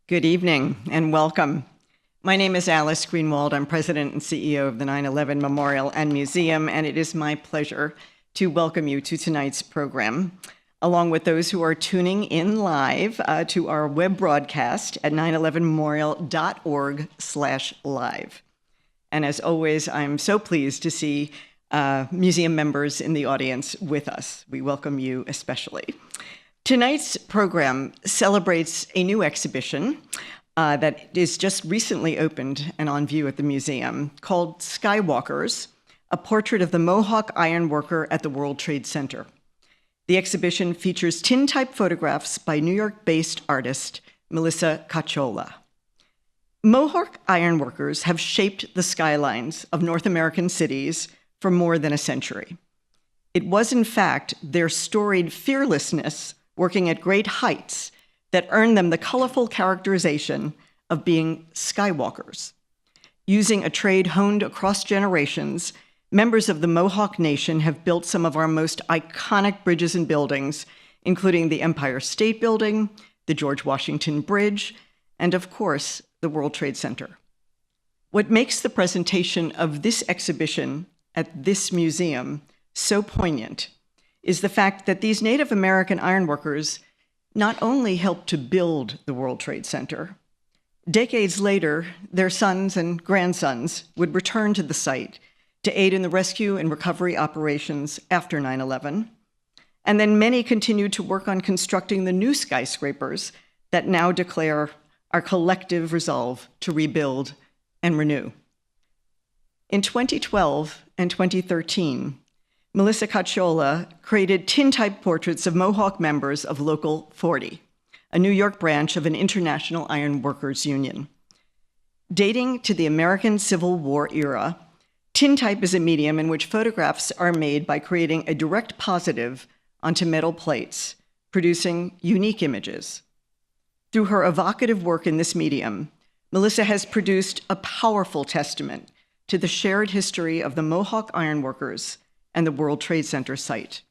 Good evening and welcome. My name is Alice Greenwald. I'm President and CEO of the 9/11 Memorial and Museum, and it is my pleasure to welcome you to tonight's program, along with those who are tuning in live to our web broadcast at 911memorial.org/live. And as always, I'm so pleased to see museum members in the audience with us. We welcome you especially. Tonight's program celebrates a new exhibition that is just recently opened and on view at the museum called Skywalkers, a portrait of the Mohawk Ironworker at the World Trade Center. The exhibition features tintype photographs by New York-based artist Melissa Cacciola. Mohawk Ironworkers have shaped the skylines of North American cities for more than a century. It was, in fact, their storied fearlessness working at great heights that earned them the colorful characterization of being Skywalkers. Using a trade honed across generations, members of the Mohawk Nation have built some of our most iconic bridges and buildings, including the Empire State Building, the George Washington Bridge, and of course, the World Trade Center. What makes the presentation of this exhibition at this museum so poignant is the fact that these Native American ironworkers not only helped to build the World Trade Center, decades later, their sons and grandsons would return to the site to aid in the rescue and recovery operations after 9/11, and then many continued to work on constructing the new skyscrapers that now declare our collective resolve to rebuild and renew. In 2012 and 2013, Melissa Cacciola created tintype portraits of Mohawk members of Local 40, a New York branch of an international ironworkers union. Dating to the American Civil War era, tintype is a medium in which photographs are made by creating a direct positive onto metal plates, producing unique images. Through her evocative work in this medium, Melissa has produced a powerful testament to the shared history of the Mohawk Ironworkers and the World Trade Center site.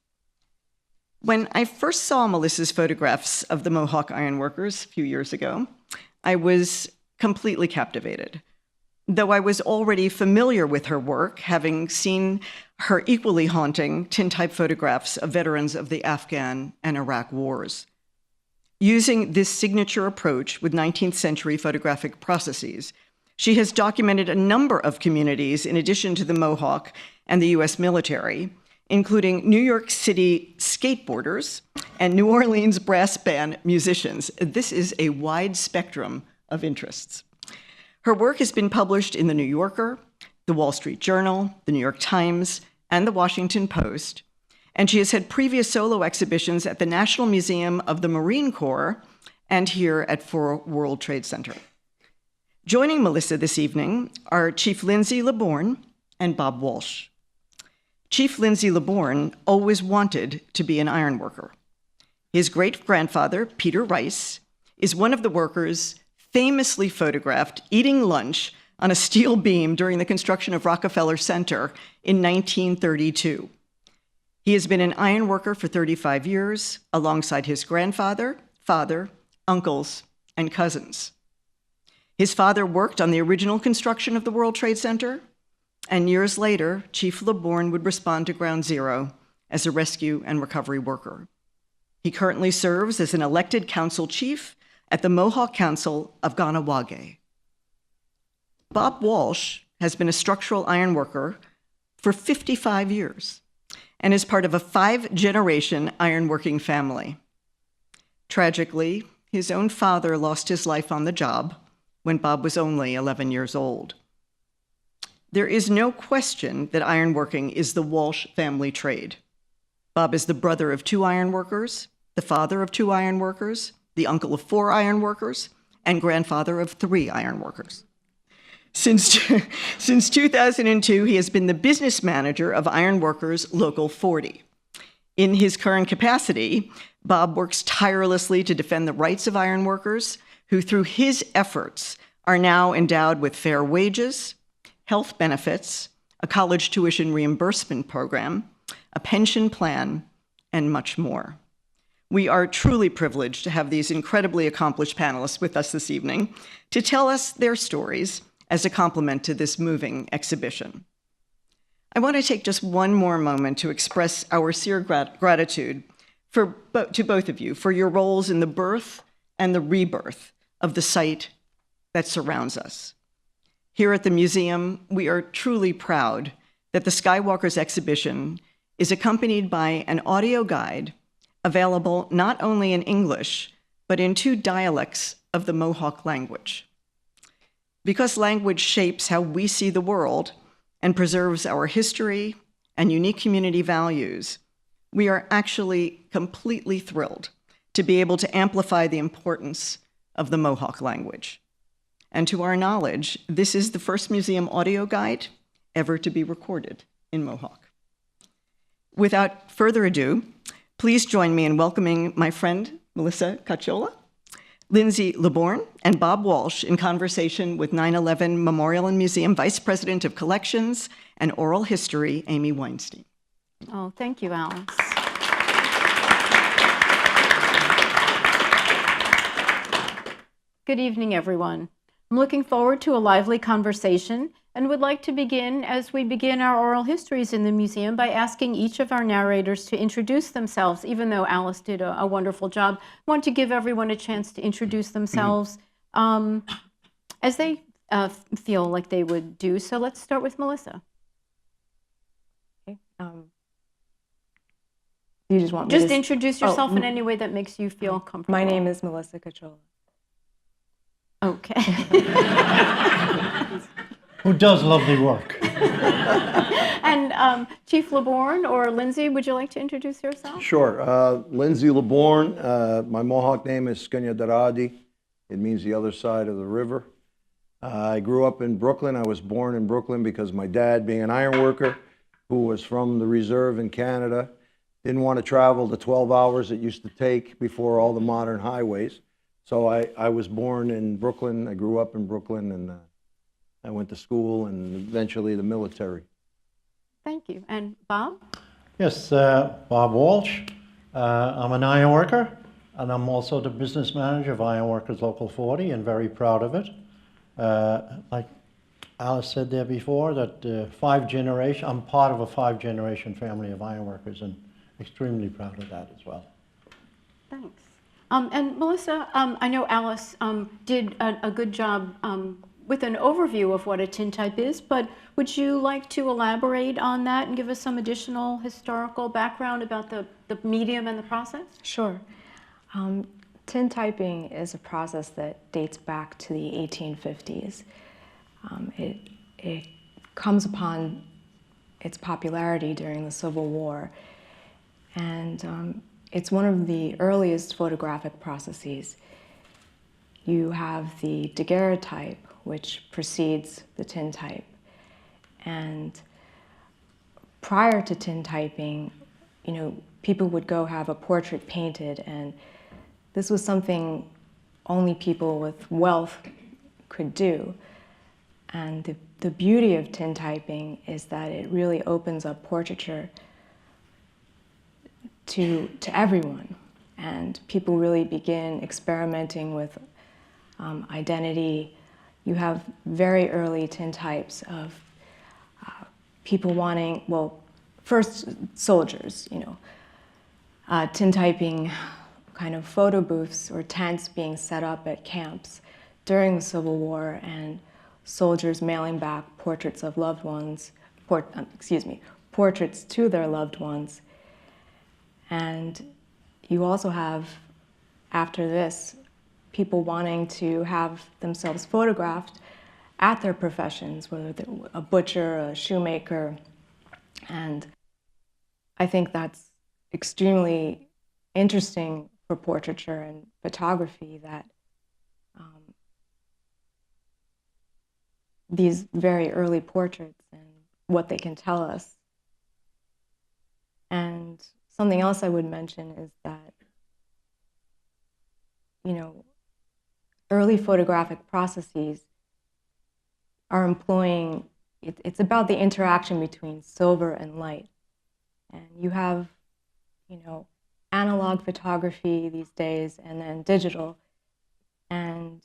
When I first saw Melissa's photographs of the Mohawk Ironworkers a few years ago, I was completely captivated. Though I was already familiar with her work, having seen her equally haunting tintype photographs of veterans of the Afghan and Iraq wars. Using this signature approach with 19th century photographic processes, she has documented a number of communities in addition to the Mohawk and the US military, including New York City skateboarders and New Orleans brass band musicians. This is a wide spectrum of interests. Her work has been published in The New Yorker, The Wall Street Journal, The New York Times, and The Washington Post, and she has had previous solo exhibitions at the National Museum of the Marine Corps and here at World Trade Center. Joining Melissa this evening are Chief Lindsay LeBorgne and Bob Walsh. Chief Lindsay LeBorgne always wanted to be an ironworker. His great-grandfather, Peter Rice, is one of the workers famously photographed eating lunch on a steel beam during the construction of Rockefeller Center in 1932. He has been an ironworker for 35 years, alongside his grandfather, father, uncles, and cousins. His father worked on the original construction of the World Trade Center, and years later, Chief LeBorgne would respond to Ground Zero as a rescue and recovery worker. He currently serves as an elected council chief at the Mohawk Council of Kahnawake. Bob Walsh has been a structural ironworker for 55 years and is part of a 5-generation ironworking family. Tragically, his own father lost his life on the job when Bob was only 11 years old. There is no question that ironworking is the Walsh family trade. Bob is the brother of 2 ironworkers, the father of 2 ironworkers, the uncle of 4 ironworkers, and grandfather of 3 ironworkers. Since 2002, he has been the business manager of Ironworkers Local 40. In his current capacity, Bob works tirelessly to defend the rights of ironworkers, who through his efforts are now endowed with fair wages, health benefits, a college tuition reimbursement program, a pension plan, and much more. We are truly privileged to have these incredibly accomplished panelists with us this evening to tell us their stories as a complement to this moving exhibition. I want to take just one more moment to express our sincere gratitude to both of you for your roles in the birth and the rebirth of the site that surrounds us. Here at the museum, we are truly proud that the Skywalkers exhibition is accompanied by an audio guide available not only in English, but in 2 dialects of the Mohawk language. Because language shapes how we see the world and preserves our history and unique community values, we are actually completely thrilled to be able to amplify the importance of the Mohawk language. And to our knowledge, this is the first museum audio guide ever to be recorded in Mohawk. Without further ado, please join me in welcoming my friend, Melissa Cacciola, Lindsay, LeBorgne, and Bob Walsh in conversation with 9/11 Memorial and Museum Vice President of Collections and Oral History, Amy Weinstein. Oh, thank you, Alice. Good evening, everyone. I'm looking forward to a lively conversation and would like to begin, as we begin our oral histories in the museum, by asking each of our narrators to introduce themselves. Even though Alice did a wonderful job, I want to give everyone a chance to introduce themselves as they feel like they would do. So let's start with Melissa. Okay. You just want me Just to introduce yourself in any way that makes you feel comfortable. My name is Melissa Cacciola. Okay. Who does lovely work. And Chief LeBorgne or Lindsay, would you like to introduce yourself? Sure. Lindsay LeBorgne. My Mohawk name is Skywalkers. It means the other side of the river. I grew up in Brooklyn. I was born in Brooklyn because my dad, being an ironworker, who was from the reserve in Canada, didn't want to travel the 12 hours it used to take before all the modern highways. So I was born in Brooklyn. I grew up in Brooklyn, and I went to school and eventually the military. Thank you. And Bob? Yes, Bob Walsh. I'm an ironworker, and I'm also the business manager of Ironworkers Local 40, and very proud of it. Like Alice said there before, that I'm part of a 5-generation family of ironworkers, and extremely proud of that as well. Thanks. And Melissa, I know Alice did a good job with an overview of what a tintype is, but would you like to elaborate on that and give us some additional historical background about the medium and the process? Sure. Tintyping is a process that dates back to the 1850s. It comes upon its popularity during the Civil War, and it's one of the earliest photographic processes. You have the daguerreotype, which precedes the tintype. And prior to tintyping, people would go have a portrait painted, and this was something only people with wealth could do. And the beauty of tintyping is that it really opens up portraiture to everyone. And people really begin experimenting with identity. You have very early tintypes of people wanting, first soldiers, tintyping kind of photo booths or tents being set up at camps during the Civil War, and soldiers mailing back portraits of loved ones, portraits to their loved ones. And you also have, after this, people wanting to have themselves photographed at their professions, whether they're a butcher, a shoemaker. And I think that's extremely interesting for portraiture and photography, that these very early portraits and what they can tell us. And something else I would mention is that, early photographic processes are employing, it's about the interaction between silver and light. And you have, analog photography these days and then digital. And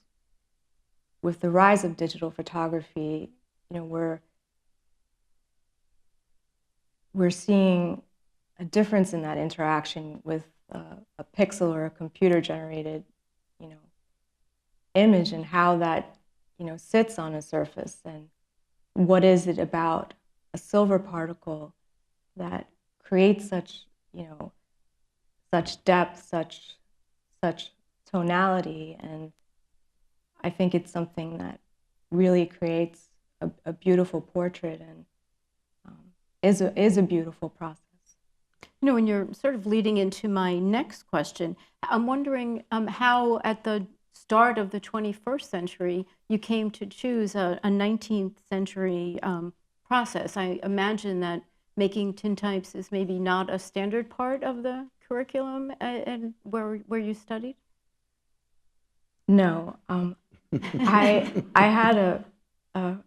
with the rise of digital photography, we're seeing a difference in that interaction with a pixel or a computer-generated, image, and how that, sits on a surface, and what is it about a silver particle that creates such, such depth, such tonality. And I think it's something that really creates a beautiful portrait and is a beautiful process. When you're sort of leading into my next question, I'm wondering how at the start of the 21st century you came to choose a 19th century process. I imagine that making tintypes is maybe not a standard part of the curriculum and where you studied? No. I had a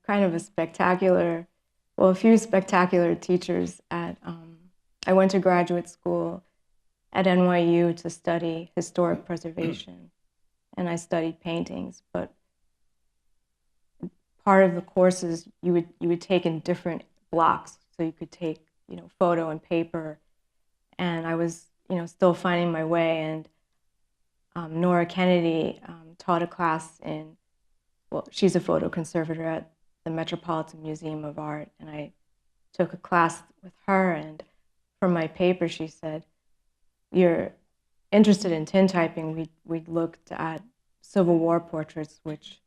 kind of a spectacular, a few spectacular teachers at, I went to graduate school at NYU to study historic preservation, and I studied paintings, but part of the courses you would take in different blocks, so you could take, photo and paper, and I was, still finding my way, and Nora Kennedy taught a class in, she's a photo conservator at the Metropolitan Museum of Art, and I took a class with her, and for my paper she said, "You're interested in tintyping." We looked at Civil War portraits, which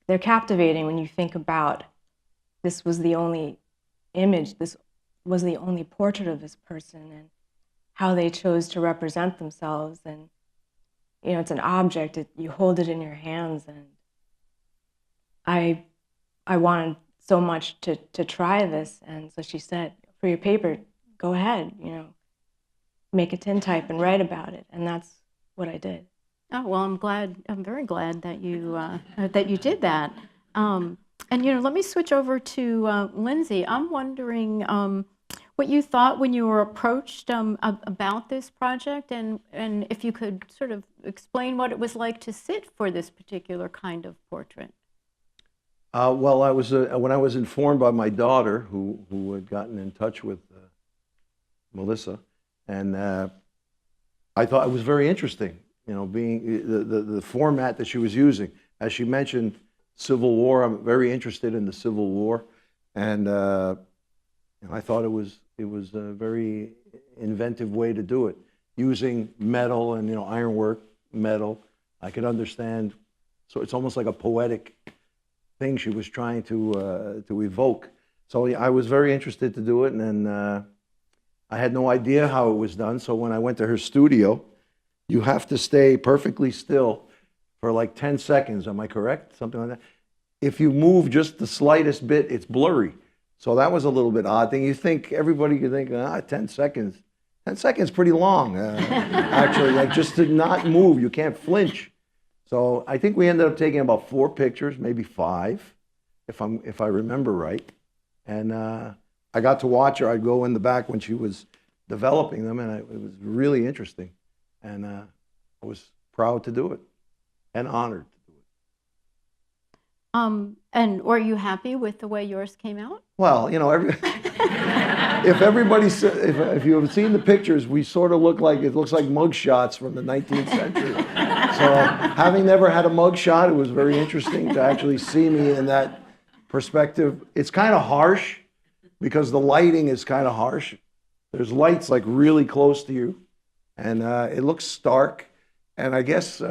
they're captivating when you think about this was the only image, this was the only portrait of this person, and how they chose to represent themselves. And it's an object, you hold it in your hands, and I wanted so much to try this, and so she said, "For your paper, go ahead, make a tintype and write about it," and that's what I did. Oh, well, I'm very glad that you did that. And let me switch over to Lindsay. I'm wondering what you thought when you were approached about this project, and if you could sort of explain what it was like to sit for this particular kind of portrait. Well, when I was informed by my daughter, who had gotten in touch with Melissa, and I thought it was very interesting, being the format that she was using. As she mentioned, Civil War. I'm very interested in the Civil War, and I thought it was a very inventive way to do it, using metal and ironwork metal. I could understand, so it's almost like a poetic thing she was trying to evoke. So I was very interested to do it, and I had no idea how it was done. So when I went to her studio, you have to stay perfectly still for like 10 seconds. Am I correct? Something like that. If you move just the slightest bit, it's blurry. So that was a little bit odd thing. Everybody could think, 10 seconds. 10 seconds pretty long, actually. Like just to not move, you can't flinch. So I think we ended up taking about 4 pictures, maybe 5, if I remember right. And I got to watch her. I'd go in the back when she was developing them, and it was really interesting. And I was proud to do it and honored to do it. And were you happy with the way yours came out? Well, if you have seen the pictures, we sort of look like, it looks like mug shots from the 19th century. So having never had a mug shot, it was very interesting to actually see me in that perspective. It's kind of harsh because the lighting is kind of harsh. There's lights like really close to you, and it looks stark. And I guess,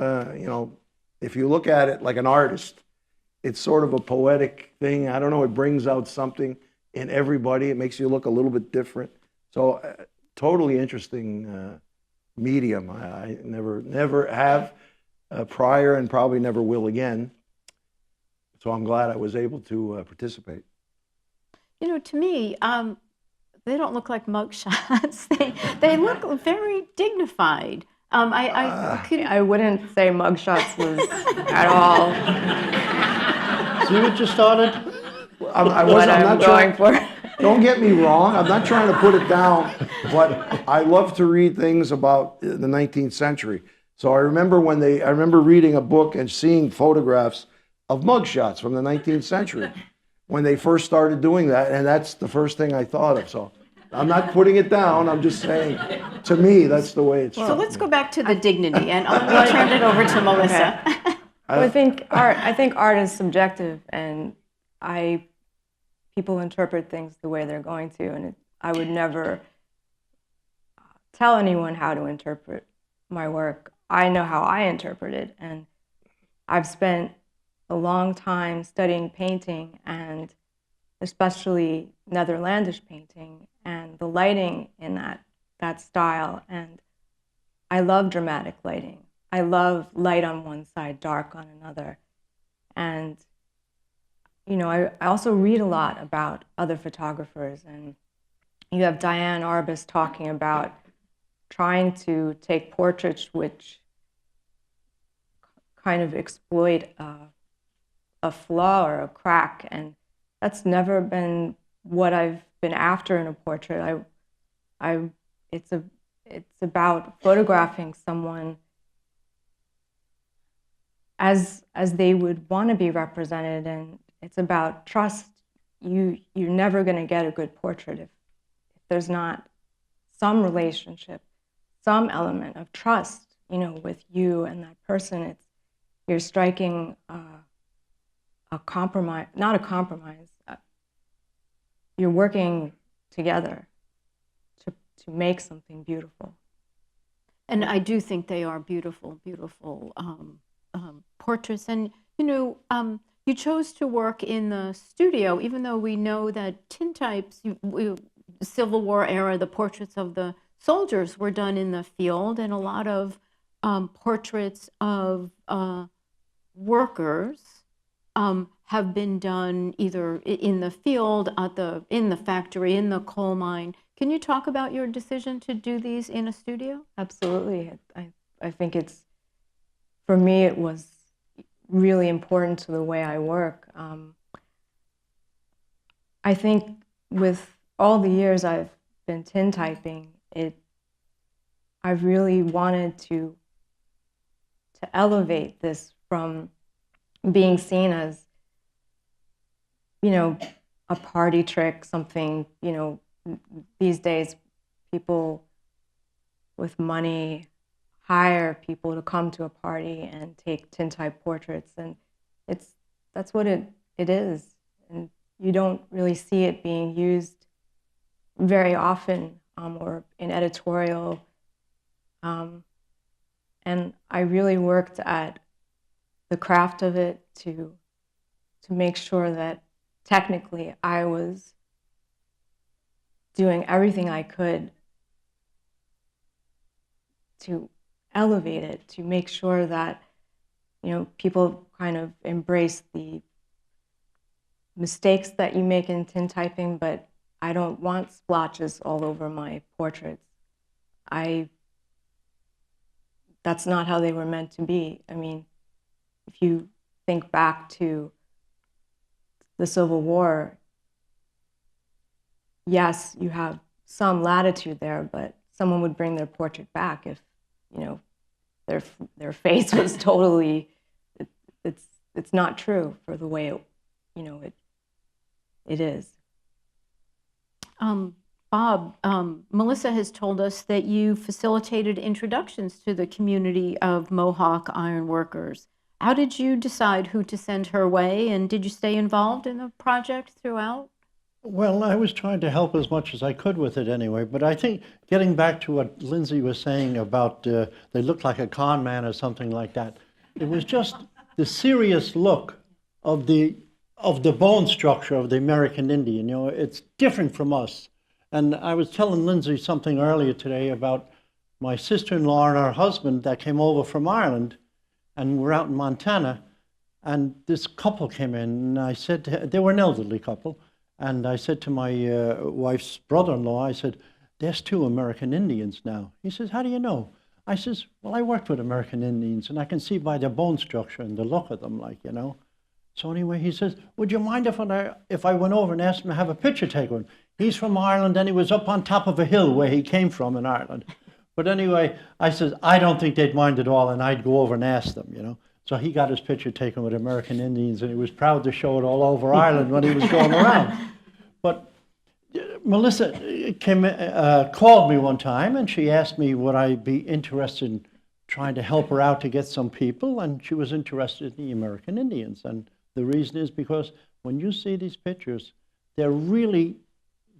if you look at it like an artist, it's sort of a poetic thing. I don't know, it brings out something in everybody. It makes you look a little bit different. So totally interesting medium. I never have prior, and probably never will again. So I'm glad I was able to participate. To me, they don't look like mug shots. They look very dignified. I wouldn't say mug shots was at all. See what you started? I'm not going for. Don't get me wrong. I'm not trying to put it down, but I love to read things about the 19th century. So I remember reading a book and seeing photographs of mugshots from the 19th century when they first started doing that, and that's the first thing I thought of. So I'm not putting it down. I'm just saying, to me, that's the way it's. So let's go back to the dignity, and I'll turn it over to Melissa. Well, I think art is subjective, and people interpret things the way they're going to, and I would never tell anyone how to interpret my work. I know how I interpret it, and I've spent a long time studying painting, and especially Netherlandish painting, and the lighting in that style, and I love dramatic lighting. I love light on one side, dark on another. And, I also read a lot about other photographers, and you have Diane Arbus talking about trying to take portraits which kind of exploit a flaw or a crack, and that's never been what I've been after in a portrait. It's about photographing someone as they would want to be represented, and it's about trust. You're never going to get a good portrait if there's not some relationship, some element of trust, with you and that person. You're striking a compromise, not a compromise. You're working together to make something beautiful. And I do think they are beautiful, beautiful portraits. And, you chose to work in the studio, even though we know that tintypes, the Civil War era, the portraits of the soldiers were done in the field, and a lot of portraits of workers have been done either in the field, in the factory, in the coal mine. Can you talk about your decision to do these in a studio? Absolutely. I think for me, it was really important to the way I work. I think with all the years I've been tintyping, I've really wanted to elevate this from being seen as, a party trick, something, these days people with money hire people to come to a party and take tintype portraits, and that's what it is. And you don't really see it being used very often or in editorial. And I really worked at the craft of it to make sure that technically I was doing everything I could to elevate it, to make sure that people kind of embrace the mistakes that you make in tintyping, but I don't want splotches all over my portraits. That's not how they were meant to be. I mean, if you think back to the Civil War, yes, you have some latitude there, but someone would bring their portrait back if, their face was totally, it's not true for the way it is. Bob, Melissa has told us that you facilitated introductions to the community of Mohawk Ironworkers. How did you decide who to send her way, and did you stay involved in the project throughout? Well, I was trying to help as much as I could with it anyway, but I think getting back to what Lindsay was saying about they looked like a con man or something like that, it was just the serious look of the bone structure of the American Indian. It's different from us. And I was telling Lindsay something earlier today about my sister-in-law and her husband that came over from Ireland, and we're out in Montana, and this couple came in, and I said they were an elderly couple, and I said to my wife's brother-in-law, I said, "There's two American Indians now." He says, "How do you know?" I says, "Well, I worked with American Indians, and I can see by their bone structure and the look of them, So anyway, he says, would you mind if I went over and asked him to have a picture taken? He's from Ireland, and he was up on top of a hill where he came from in Ireland. But anyway, I said, I don't think they'd mind at all, and I'd go over and ask them, you know. So he got his picture taken with American Indians, and he was proud to show it all over Ireland when he was going around. But Melissa called me one time, and she asked me would I be interested in trying to help her out to get some people, and she was interested in the American Indians. And the reason is because when you see these pictures, they're really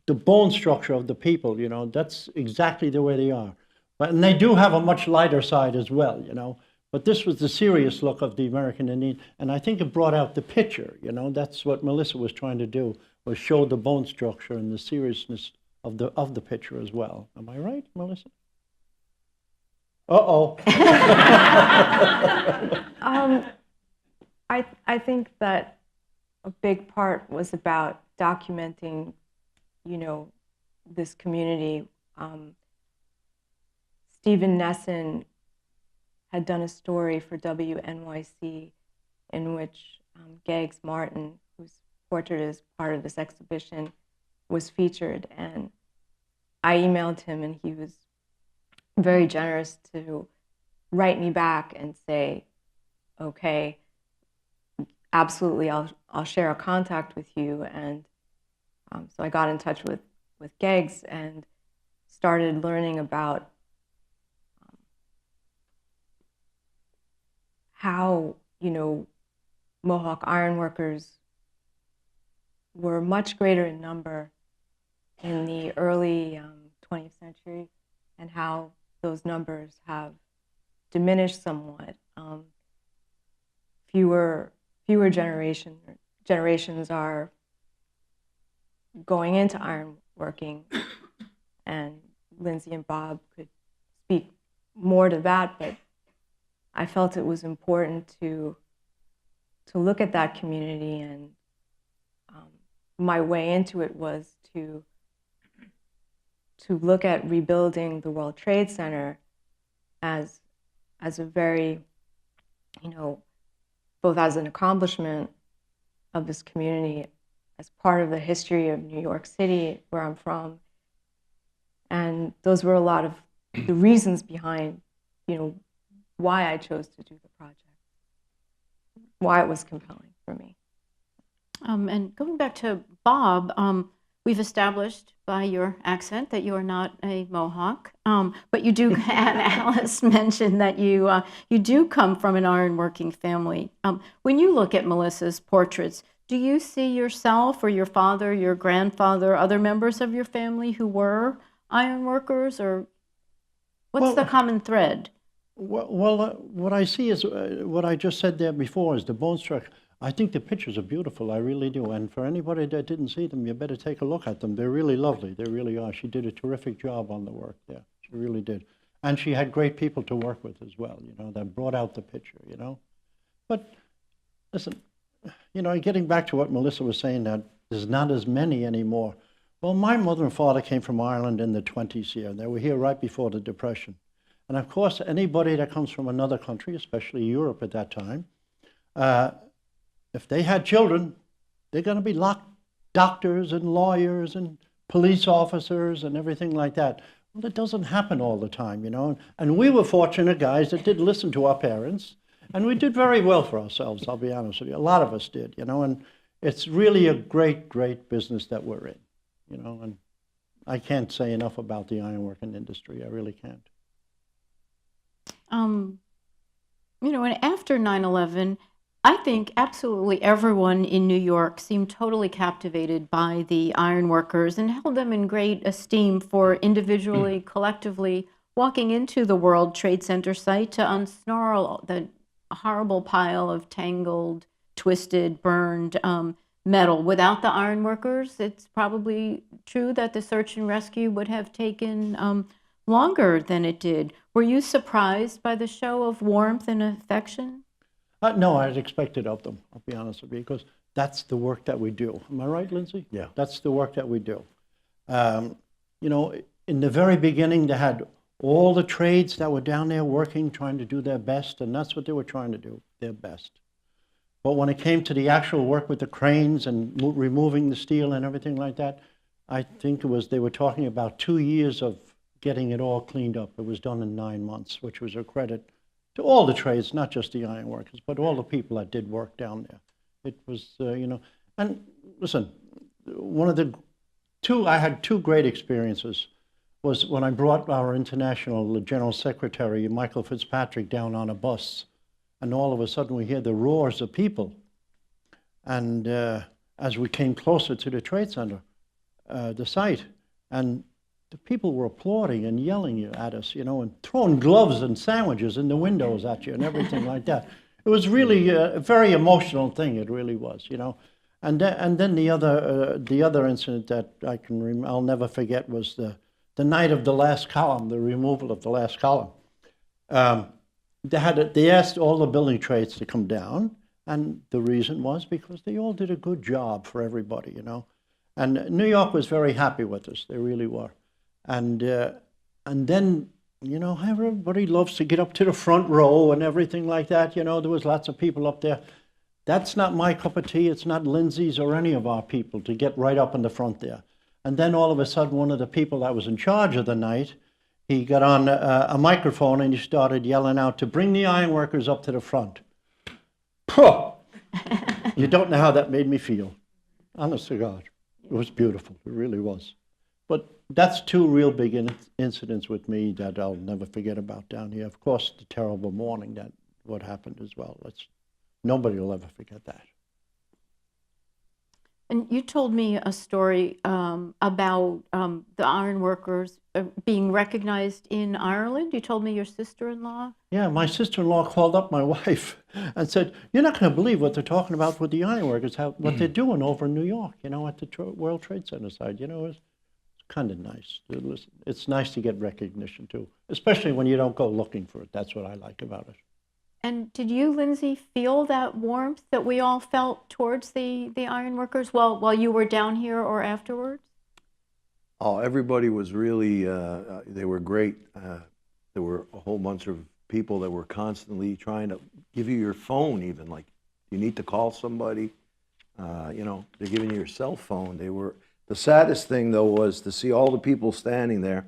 the bone structure of the people, you know, that's exactly the way they are. And they do have a much lighter side as well, you know. But this was the serious look of the American Indian, and I think it brought out the picture, you know. That's what Melissa was trying to do, was show the bone structure and the seriousness of the picture as well. Am I right, Melissa? Uh-oh. I think that a big part was about documenting, you know, this community. Stephen Nesson had done a story for WNYC in which Gags Martin, whose portrait is part of this exhibition, was featured. And I emailed him, and he was very generous to write me back and say, okay, absolutely, I'll share a contact with you. And so I got in touch with Gags and started learning about how, you know, Mohawk Ironworkers were much greater in number in the early 20th century, and how those numbers have diminished somewhat. Fewer generations are going into ironworking, and Lindsay and Bob could speak more to that, but I felt it was important to look at that community, and my way into it was to look at rebuilding the World Trade Center as a very, you know, both as an accomplishment of this community, as part of the history of New York City, where I'm from. And those were a lot of the reasons behind, you know, why I chose to do the project, why it was compelling for me. And going back to Bob, we've established by your accent that you are not a Mohawk, but you do, and Alice mentioned that you do come from an ironworking family. When you look at Melissa's portraits, do you see yourself or your father, your grandfather, other members of your family who were ironworkers, or what's the common thread? Well, what I see is what I just said there before is the bone structure. I think the pictures are beautiful, I really do. And for anybody that didn't see them, you better take a look at them. They're really lovely, they really are. She did a terrific job on the work there, she really did. And she had great people to work with as well, you know, that brought out the picture, you know. But listen, you know, getting back to what Melissa was saying, that there's not as many anymore. Well, my mother and father came from Ireland in the 20s here. They were here right before the Depression. And of course, anybody that comes from another country, especially Europe at that time, if they had children, they're going to be doctors and lawyers and police officers and everything like that. Well, it doesn't happen all the time, you know. And we were fortunate guys that did listen to our parents, and we did very well for ourselves, I'll be honest with you. A lot of us did, you know, and it's really a great, great business that we're in, you know, and I can't say enough about the ironworking industry. I really can't. You know, and after 9/11, I think absolutely everyone in New York seemed totally captivated by the ironworkers and held them in great esteem for individually, collectively walking into the World Trade Center site to unsnarl the horrible pile of tangled, twisted, burned metal. Without the ironworkers, it's probably true that the search and rescue would have taken longer than it did. Were you surprised by the show of warmth and affection? No, I'd expect it of them, I'll be honest with you, because that's the work that we do. Am I right, Lindsay? Yeah. That's the work that we do. You know, in the very beginning, they had all the trades that were down there working, trying to do their best, and that's what they were trying to do, their best. But when it came to the actual work with the cranes and removing the steel and everything like that, I think they were talking about 2 years of getting it all cleaned up. It was done in 9 months, which was a credit to all the trades, not just the ironworkers, but all the people that did work down there. It was, and listen, I had two great experiences. Was when I brought our international general secretary, Michael Fitzpatrick, down on a bus, and all of a sudden we hear the roars of people. And as we came closer to the trade center, the site, and the people were applauding and yelling at us, and throwing gloves and sandwiches in the windows at you and everything like that. It was really a very emotional thing. It really was, And then the other incident that I'll never forget was the night of the last column, the removal of the last column. They asked all the building trades to come down, and the reason was because they all did a good job for everybody, And New York was very happy with us. They really were. And then, everybody loves to get up to the front row and everything like that. There was lots of people up there. That's not my cup of tea. It's not Lindsay's or any of our people to get right up in the front there. And then all of a sudden, one of the people that was in charge of the night, he got on a microphone and he started yelling out to bring the ironworkers up to the front. Puh! You don't know how that made me feel. Honest to God. It was beautiful. It really was. But that's two real big incidents with me that I'll never forget about down here. Of course, the terrible morning what happened as well. Nobody will ever forget that. And you told me a story about the ironworkers being recognized in Ireland. You told me your sister-in-law. Yeah, my sister-in-law called up my wife and said, "You're not going to believe what they're talking about with the ironworkers, what they're doing over in New York, at the World Trade Center side. It's kind of nice. Listen, it's nice to get recognition too, especially when you don't go looking for it. That's what I like about it." And did you, Lindsay, feel that warmth that we all felt towards the ironworkers while you were down here or afterwards? Oh, everybody was really, they were great. There were a whole bunch of people that were constantly trying to give you your phone even, like, you need to call somebody. They're giving you your cell phone. The saddest thing, though, was to see all the people standing there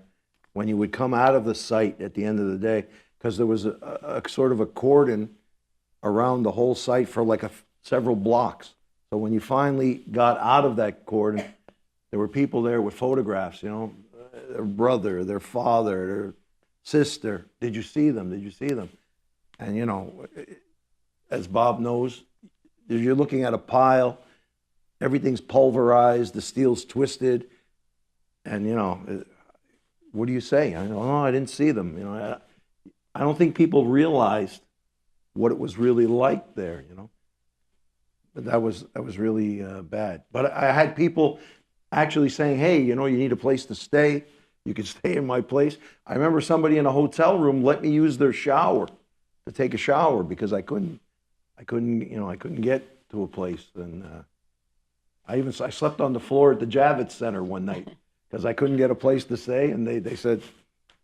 when you would come out of the site at the end of the day, because there was a sort of a cordon around the whole site for like several blocks. So when you finally got out of that cordon, there were people there with photographs, their brother, their father, their sister. Did you see them? Did you see them? And, as Bob knows, you're looking at a pile, everything's pulverized, the steel's twisted, and, what do you say? I didn't see them, I don't think people realized what it was really like there, But that was really bad. But I had people actually saying, "Hey, you need a place to stay. You can stay in my place." I remember somebody in a hotel room let me use their shower to take a shower because I couldn't get to a place. And I slept on the floor at the Javits Center one night because I couldn't get a place to stay, and they said,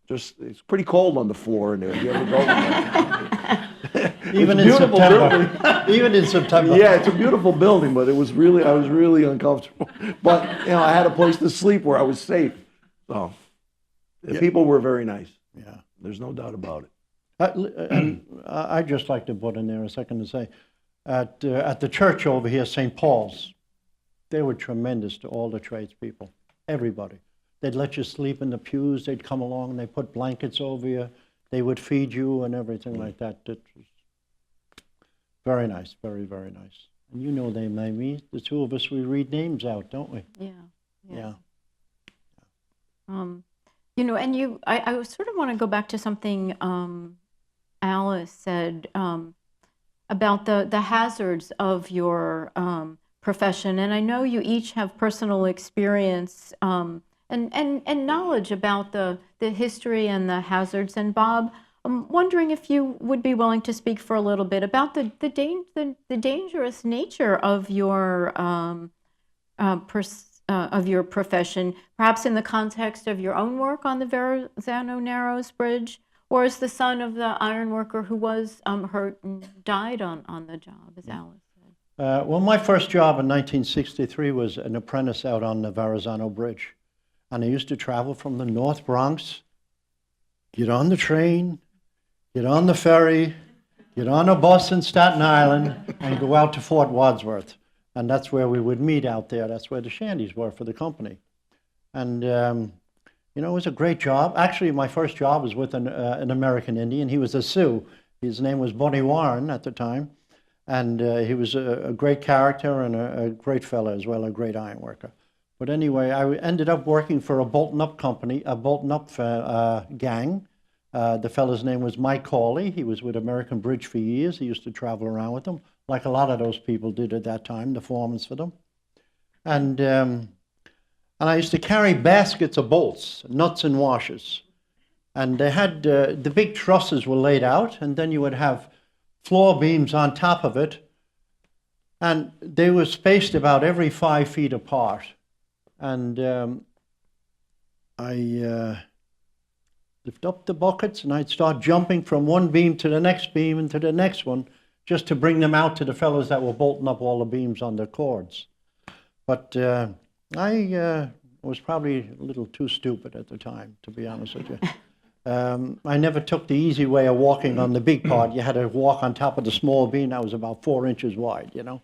it's pretty cold on the floor in there. You ever go there? Even in September. Even in September. Yeah, it's a beautiful building, but I was really uncomfortable. But I had a place to sleep where I was safe. So the people were very nice. Yeah, there's no doubt about it. And I'd just like to put in there a second to say, at the church over here, St. Paul's, they were tremendous to all the tradespeople, everybody. They'd let you sleep in the pews. They'd come along and they put blankets over you. They would feed you and everything like that. It was very nice, very, very nice. And they made me. The two of us, we read names out, don't we? Yeah. And I sort of want to go back to something Alice said about the hazards of your profession. And I know you each have personal experience and knowledge about the history and the hazards. And Bob, I'm wondering if you would be willing to speak for a little bit about the dangerous nature of your profession, perhaps in the context of your own work on the Verrazano Narrows Bridge, or as the son of the ironworker who was hurt and died on the job, as Alice said. Well, my first job in 1963 was an apprentice out on the Verrazano Bridge. And I used to travel from the North Bronx, get on the train, get on the ferry, get on a bus in Staten Island, and go out to Fort Wadsworth. And that's where we would meet out there. That's where the shanties were for the company. And, you know, it was a great job. Actually, my first job was with an American Indian. He was a Sioux. His name was Bunny Warren at the time. And he was a great character and a great fella as well, a great iron worker. But anyway, I ended up working for a bolting up company, a bolting up gang. The fellow's name was Mike Cawley. He was with American Bridge for years. He used to travel around with them, like a lot of those people did at that time, the foremen for them. And I used to carry baskets of bolts, nuts and washers. And they had, the big trusses were laid out, and then you would have floor beams on top of it, and they were spaced about every 5 feet apart. And I lift up the buckets, and I'd start jumping from one beam to the next beam and to the next one, just to bring them out to the fellows that were bolting up all the beams on their cords. But I was probably a little too stupid at the time, to be honest with you. I never took the easy way of walking on the big part. You had to walk on top of the small beam that was about 4 inches wide, you know.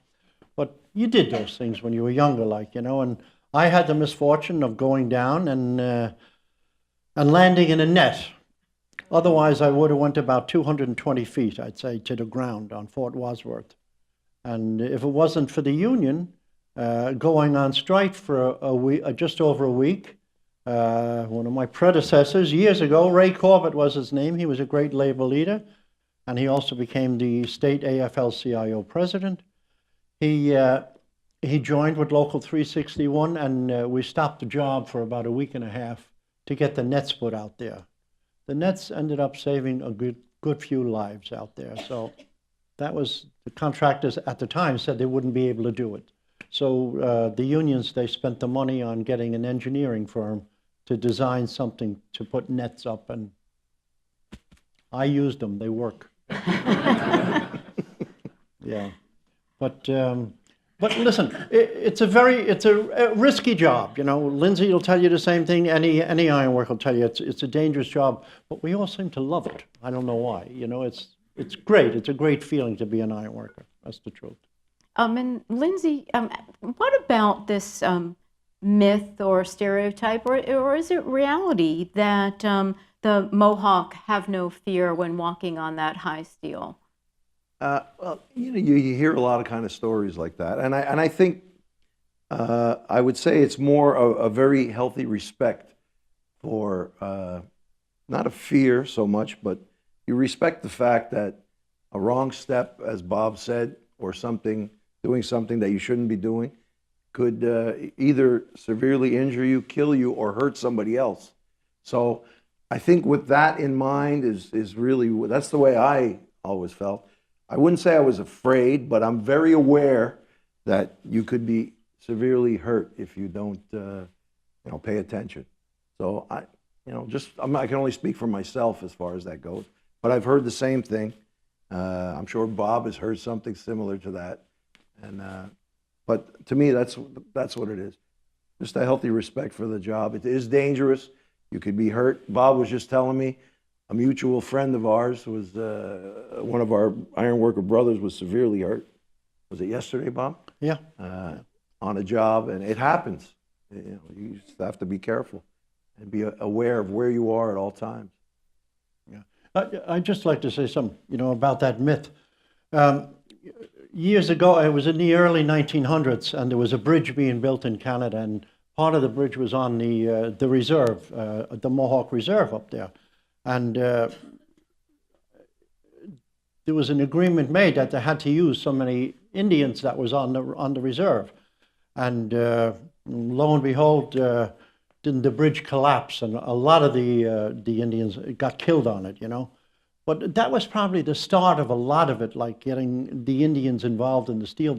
But you did those things when you were younger, like, you know. And I had the misfortune of going down and landing in a net. Otherwise, I would have went about 220 feet, I'd say, to the ground on Fort Wadsworth. And if it wasn't for the Union going on strike for a week, just over a week, one of my predecessors years ago, Ray Corbett was his name. He was a great labor leader, and he also became the state AFL-CIO president. He joined with Local 361, and we stopped the job for about a week and a half to get the nets put out there. The nets ended up saving a good few lives out there. So that was, the contractors at the time said they wouldn't be able to do it. So the unions, they spent the money on getting an engineering firm to design something to put nets up, and I used them. They work. Yeah, but listen, it's a risky job. You know, Lindsay will tell you the same thing. Any ironworker will tell you it's a dangerous job, but we all seem to love it. I don't know why. You know, it's great. It's a great feeling to be an ironworker. That's the truth. And Lindsay, what about this myth or stereotype, or is it reality that the Mohawk have no fear when walking on that high steel? Well, you know, you hear a lot of kind of stories like that, and I think I would say it's more a very healthy respect for not a fear so much, but you respect the fact that a wrong step, as Bob said, or doing something that you shouldn't be doing, could either severely injure you, kill you, or hurt somebody else. So I think with that in mind is really, that's the way I always felt. I wouldn't say I was afraid, but I'm very aware that you could be severely hurt if you don't, pay attention. So I can only speak for myself as far as that goes. But I've heard the same thing. I'm sure Bob has heard something similar to that. And but to me, that's what it is. Just a healthy respect for the job. It is dangerous. You could be hurt. Bob was just telling me a mutual friend of ours was one of our ironworker brothers was severely hurt. Was it yesterday, Bob? Yeah. On a job, and it happens. You just have to be careful and be aware of where you are at all times. Yeah. I'd just like to say something, about that myth. Years ago, it was in the early 1900s, and there was a bridge being built in Canada, and part of the bridge was on the reserve, the Mohawk Reserve up there. And there was an agreement made that they had to use so many Indians that was on the reserve. And lo and behold, didn't the bridge collapse, and a lot of the Indians got killed on it, But that was probably the start of a lot of it, like getting the Indians involved in the steel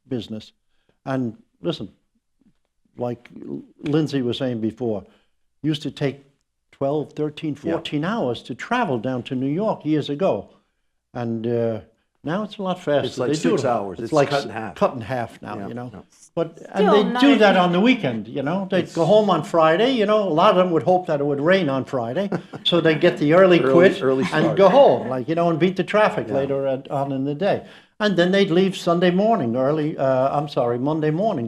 business. And listen, like Lindsay was saying before, used to take 12, 13, 14 hours to travel down to New York years ago. And Now it's a lot faster. It's like They do 6 hours. It's like cut in half. Cut in half now, Yeah, you know. yeah. But Still and they not do a- that on the weekend, you know. They'd go home on Friday, you know. A lot of them would hope that it would rain on Friday, so they get the early quit early and start. go home, like, you know, and beat the traffic Yeah. later on in the day. And then they'd leave Monday morning.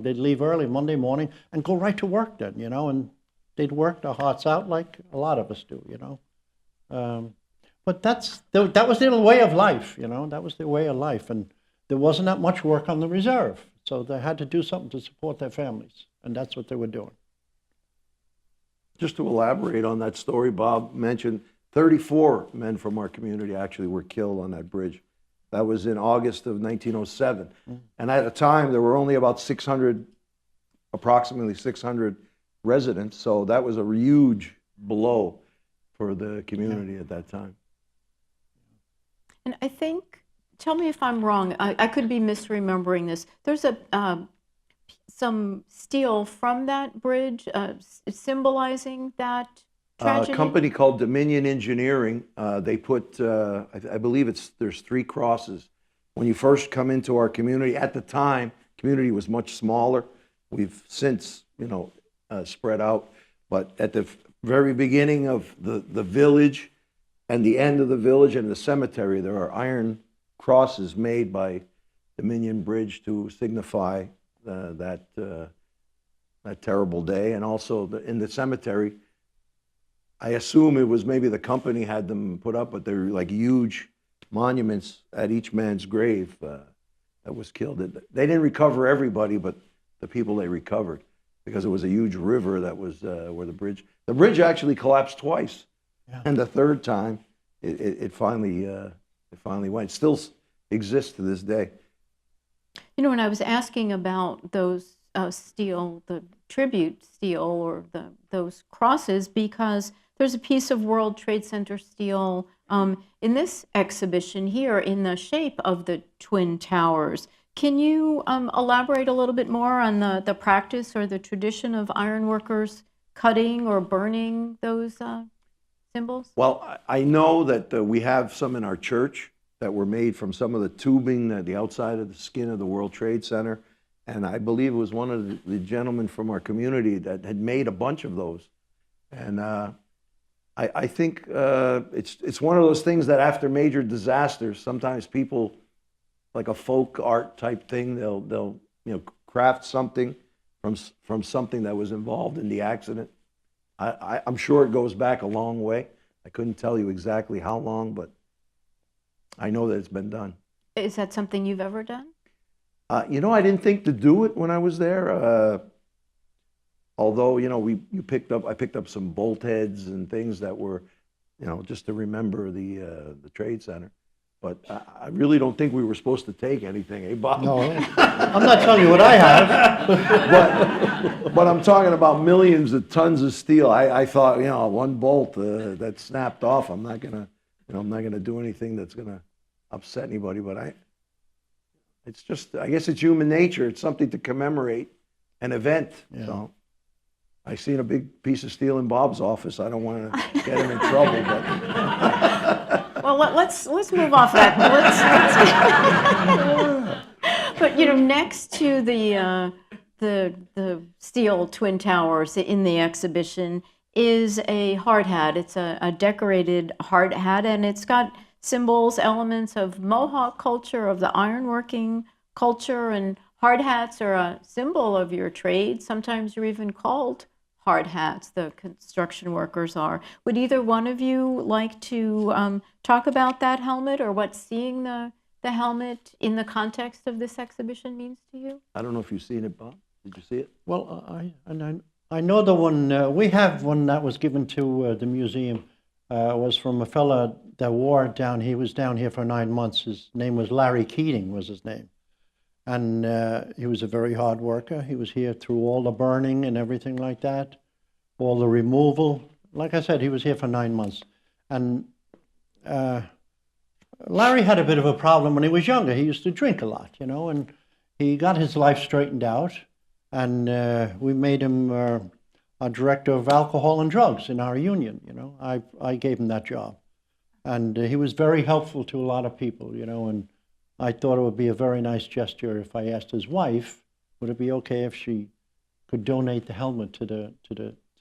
They'd leave early Monday morning and go right to work then, you know. And they'd work their hearts out like a lot of us do, you know. But that was their way of life, you know. That was their way of life, and there wasn't that much work on the reserve, so they had to do something to support their families, and that's what they were doing. Just to elaborate on that story, Bob mentioned 34 men from our community actually were killed on that bridge. That was in August of 1907. And at the time, there were only about approximately 600 residents, so that was a huge blow for the community at that time. And I think, tell me if I'm wrong, I could be misremembering this. There's some steel from that bridge symbolizing that tragedy? A company called Dominion Engineering, they put, I believe there's 3 crosses. When you first come into our community, at the time, community was much smaller. We've since, you know, spread out. But at the very beginning of the village and the end of the village and the cemetery, there are iron crosses made by Dominion Bridge to signify that terrible day. And also in the cemetery, I assume it was maybe the company had them put up, but they're like huge monuments at each man's grave that was killed. They didn't recover everybody, but the people they recovered, because it was a huge river that was where the bridge actually collapsed twice. Yeah. And the third time, it finally went. It still exists to this day. You know, when I was asking about those steel, the tribute steel, or those crosses, because there's a piece of World Trade Center steel in this exhibition here in the shape of the Twin Towers. Can you elaborate a little bit more on the practice or the tradition of ironworkers cutting or burning those symbols? Well, I know that we have some in our church that were made from some of the tubing, the outside of the skin of the World Trade Center. And I believe it was one of the gentlemen from our community that had made a bunch of those. And I think it's one of those things that after major disasters, sometimes people, like a folk art type thing, they'll craft something from something that was involved in the accident. I'm sure it goes back a long way. I couldn't tell you exactly how long, but I know that it's been done. Is that something you've ever done? I didn't think to do it when I was there. Although, I picked up some bolt heads and things that were, just to remember the trade center. But I really don't think we were supposed to take anything, eh, Bob? No, I'm not telling you what I have. but I'm talking about millions of tons of steel. I thought, one bolt that snapped off, I'm not gonna do anything that's gonna upset anybody. But it's just, I guess it's human nature. It's something to commemorate an event. Yeah. So I seen a big piece of steel in Bob's office. I don't want to get him in trouble, but. Well, let's move off that. But next to the steel Twin Towers in the exhibition is a hard hat. It's a decorated hard hat, and it's got symbols, elements of Mohawk culture, of the ironworking culture, and hard hats are a symbol of your trade. Sometimes you're even called hard hats, the construction workers are. Would either one of you like to talk about that helmet, or what seeing the helmet in the context of this exhibition means to you? I don't know if you've seen it, Bob. Did you see it? Well, I know the one, we have one that was given to the museum, was from a fella that wore it down. He was down here for 9 months. His name was Larry Keating, was his name. And he was a very hard worker. He was here through all the burning and everything like that, all the removal. Like I said, he was here for 9 months. And Larry had a bit of a problem when he was younger. He used to drink a lot, and he got his life straightened out. And we made him a director of alcohol and drugs in our union, I gave him that job. And he was very helpful to a lot of people, and I thought it would be a very nice gesture if I asked his wife, would it be okay if she could donate the helmet to the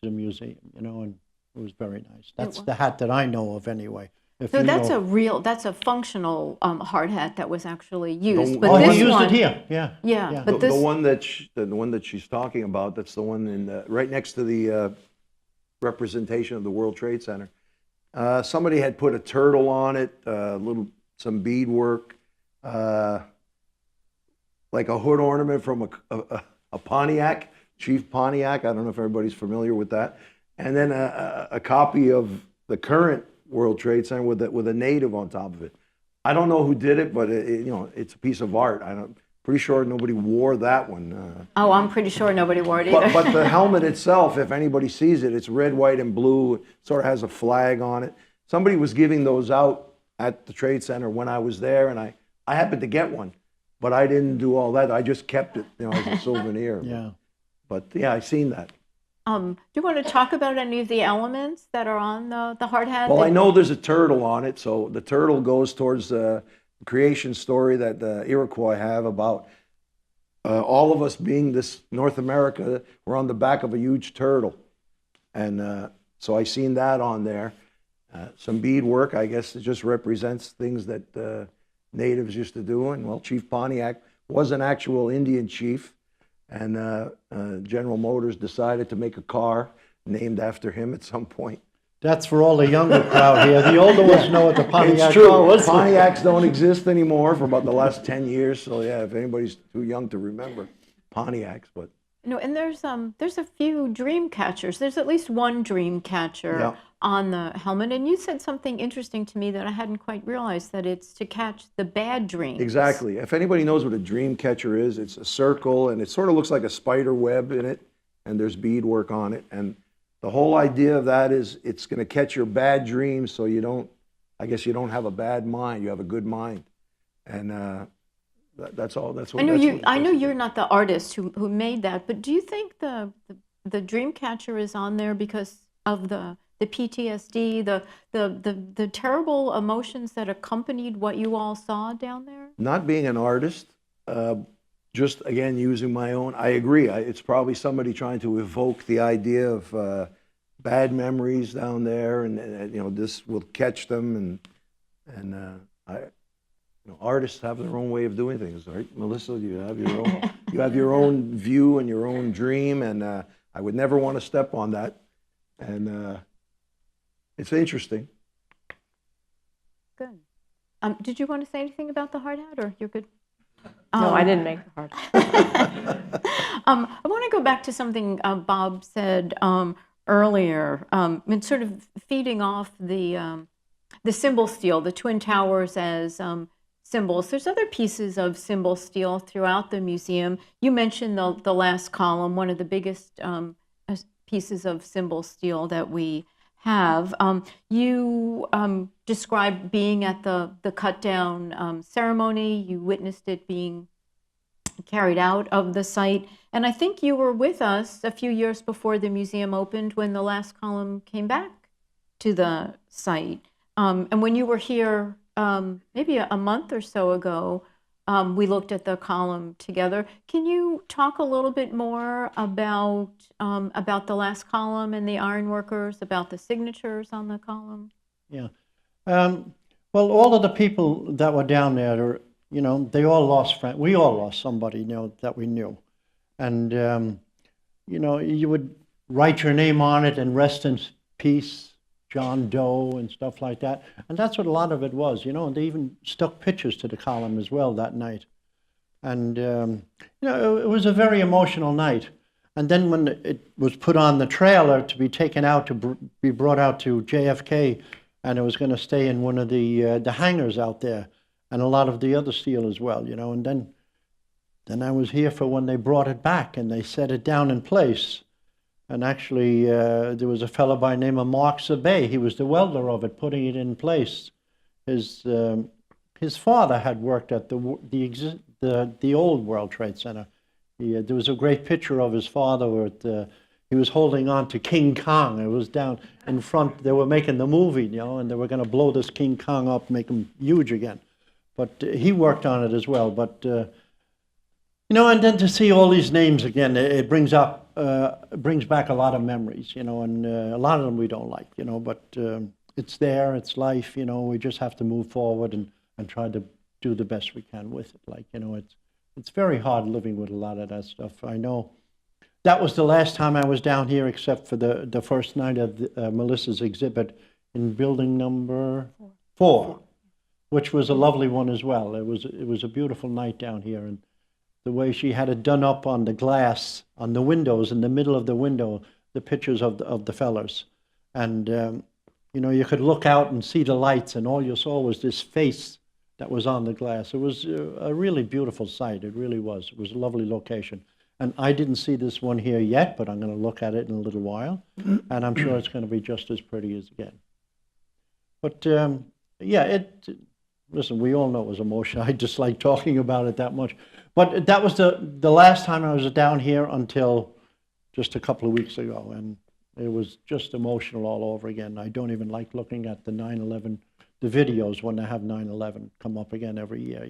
museum, and it was very nice. That's the hat that I know of anyway. So that's a functional hard hat that was actually used. But he this used one, it here, yeah. Yeah, but the one that she's talking about, that's the one right next to the representation of the World Trade Center. Somebody had put a turtle on it, some beadwork, like a hood ornament from a Pontiac, Chief Pontiac. I don't know if everybody's familiar with that. And then a copy of the current World Trade Center with a native on top of it. I don't know who did it, but it's a piece of art. Pretty sure nobody wore that one. I'm pretty sure nobody wore it either. But the helmet itself, if anybody sees it, it's red, white, and blue. It sort of has a flag on it. Somebody was giving those out at the Trade Center when I was there, and I happened to get one, but I didn't do all that. I just kept it, as a souvenir. Yeah. But yeah, I've seen that. Do you want to talk about any of the elements that are on the hard hat? Well, I know there's a turtle on it, so the turtle goes towards the creation story that the Iroquois have about all of us being this North America. We're on the back of a huge turtle, and so I seen that on there. Some beadwork, I guess, it just represents things that natives used to do. And well, Chief Pontiac was an actual Indian chief. And General Motors decided to make a car named after him at some point. That's for all the younger crowd here. The older ones know what the Pontiac It's true. car was. Pontiacs don't exist anymore for about the last 10 years. So yeah, if anybody's too young to remember Pontiacs, but. And there's a few dream catchers. There's at least one dream catcher on the helmet. And you said something interesting to me that I hadn't quite realized, that it's to catch the bad dreams. Exactly. If anybody knows what a dream catcher is, it's a circle, and it sort of looks like a spider web in it, and there's beadwork on it. And the whole idea of that is it's going to catch your bad dreams, so you don't have a bad mind. You have a good mind. And that's all. That's what. I know you're not the artist who made that, but do you think the dream catcher is on there because of the PTSD, the terrible emotions that accompanied what you all saw down there? Not being an artist, just again using my own. I agree. It's probably somebody trying to evoke the idea of bad memories down there, and this will catch them, and artists have their own way of doing things, right? Melissa, you have your own view and your own dream, and I would never want to step on that, and it's interesting. Good. Did you want to say anything about the hard hat, or you're good? No, I didn't make the hard hat. I want to go back to something Bob said earlier, and sort of feeding off the symbol steel, the Twin Towers as symbols. There's other pieces of symbol steel throughout the museum. You mentioned the last column, one of the biggest pieces of symbol steel that we have. You described being at the cut down ceremony. You witnessed it being carried out of the site. And I think you were with us a few years before the museum opened when the last column came back to the site. And when you were here maybe a month or so ago, we looked at the column together. Can you talk a little bit more about the last column and the Ironworkers, about the signatures on the column? Yeah. Well, all of the people that were down there, they all lost friends. We all lost somebody, that we knew. And, you would write your name on it and rest in peace, John Doe and stuff like that. And that's what a lot of it was, and they even stuck pictures to the column as well that night. And, it was a very emotional night. And then when it was put on the trailer to be taken out, to be brought out to JFK, and it was going to stay in one of the hangars out there, and a lot of the other steel as well, and then I was here for when they brought it back and they set it down in place. And actually, there was a fellow by the name of Mark Sabay. He was the welder of it, putting it in place. His father had worked at the old World Trade Center. There was a great picture of his father where he was holding on to King Kong. It was down in front. They were making the movie, and they were going to blow this King Kong up, make him huge again. but he worked on it as well. But and then to see all these names again, it brings back a lot of memories, and a lot of them we don't like, but it's there, it's life, we just have to move forward and try to do the best we can with it. It's very hard living with a lot of that stuff. I know that was the last time I was down here, except for the first night of Melissa's exhibit in building number 4, which was a lovely one as well. It was a beautiful night down here, and the way she had it done up on the glass, on the windows, in the middle of the window, the pictures of the fellers. And, you could look out and see the lights, and all you saw was this face that was on the glass. It was a really beautiful sight. It really was. It was a lovely location. And I didn't see this one here yet, but I'm going to look at it in a little while. And I'm sure it's going to be just as pretty as again. But, listen, we all know it was emotional. I just like talking about it that much. But that was the last time I was down here until just a couple of weeks ago, and it was just emotional all over again. I don't even like looking at the 9/11, the videos when they have 9/11 come up again every year.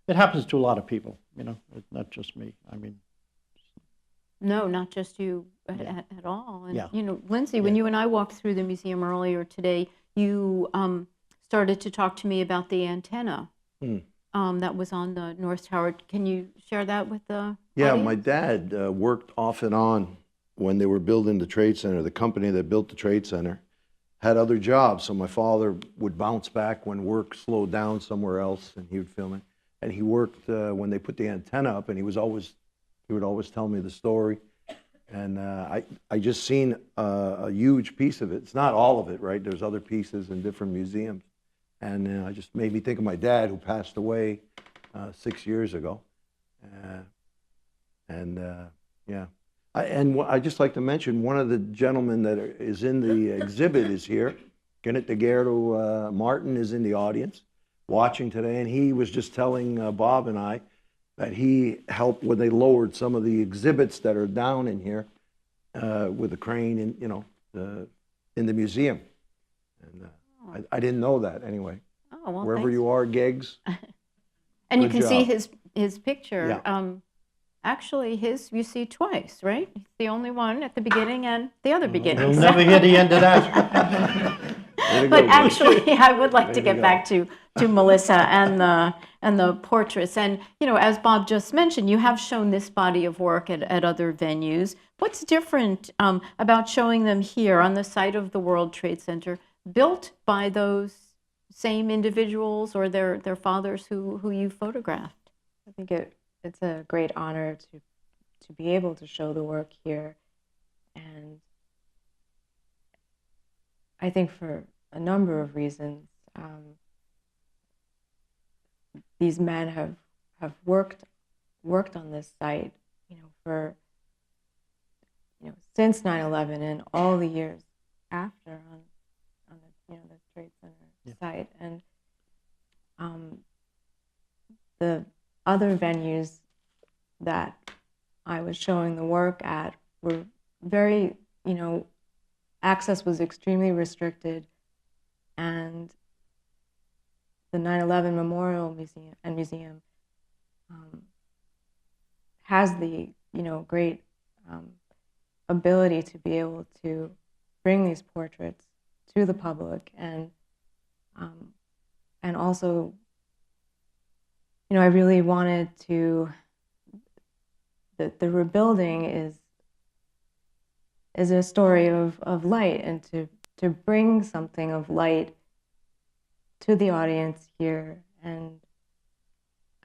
It happens to a lot of people. It's not just me. I mean, no, not just you at all. And Yeah. Lindsay, when you and I walked through the museum earlier today, you started to talk to me about the antenna. That was on the North Tower. Can you share that with the audience? My dad worked off and on when they were building the Trade Center. The company that built the Trade Center had other jobs, so my father would bounce back when work slowed down somewhere else, and he would film it. And he worked when they put the antenna up, and he would always tell me the story. And I just seen a huge piece of it. It's not all of it, right? There's other pieces in different museums. And it just made me think of my dad, who passed away 6 years ago. I'd just like to mention, one of the gentlemen that is in the exhibit is here. Kenneth DeGuerto Martin is in the audience watching today, and he was just telling Bob and I that he helped when they lowered some of the exhibits that are down in here with a crane in the museum. And I didn't know that anyway. Oh, well, Wherever thanks. you are, Geggs. And you Good can see job. his picture. Yeah. Actually, you see twice, right? He's the only one at the beginning and the other beginning. You'll never hear the end of that. But actually, I would like to get back to Melissa and the portraits. And as Bob just mentioned, you have shown this body of work at other venues. What's different about showing them here on the site of the World Trade Center, built by those same individuals or their fathers who you photographed? I think it's a great honor to be able to show the work here, and I think for a number of reasons, these men have worked on this site, for since 9/11 and all the years after on the Trade Center site, and the other venues that I was showing the work at were very, access was extremely restricted, and the 9/11 Memorial Museum has the, great ability to be able to bring these portraits to the public, and also, I really wanted to, the rebuilding is a story of light, and to bring something of light to the audience here. And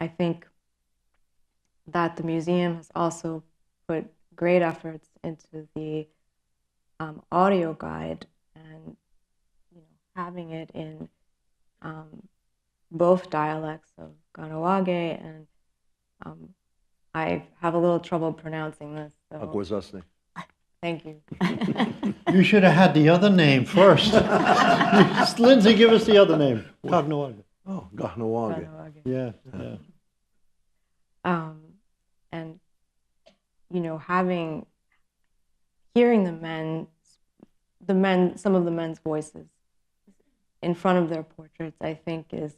I think that the museum has also put great efforts into the audio guide, and having it in both dialects of Kahnawake, and I have a little trouble pronouncing this. So. Akwesasne. Thank you. You should have had the other name first. Lindsay, give us the other name. Kahnawake. Oh, Kahnawake. Yeah. And hearing some of the men's voices in front of their portraits, I think is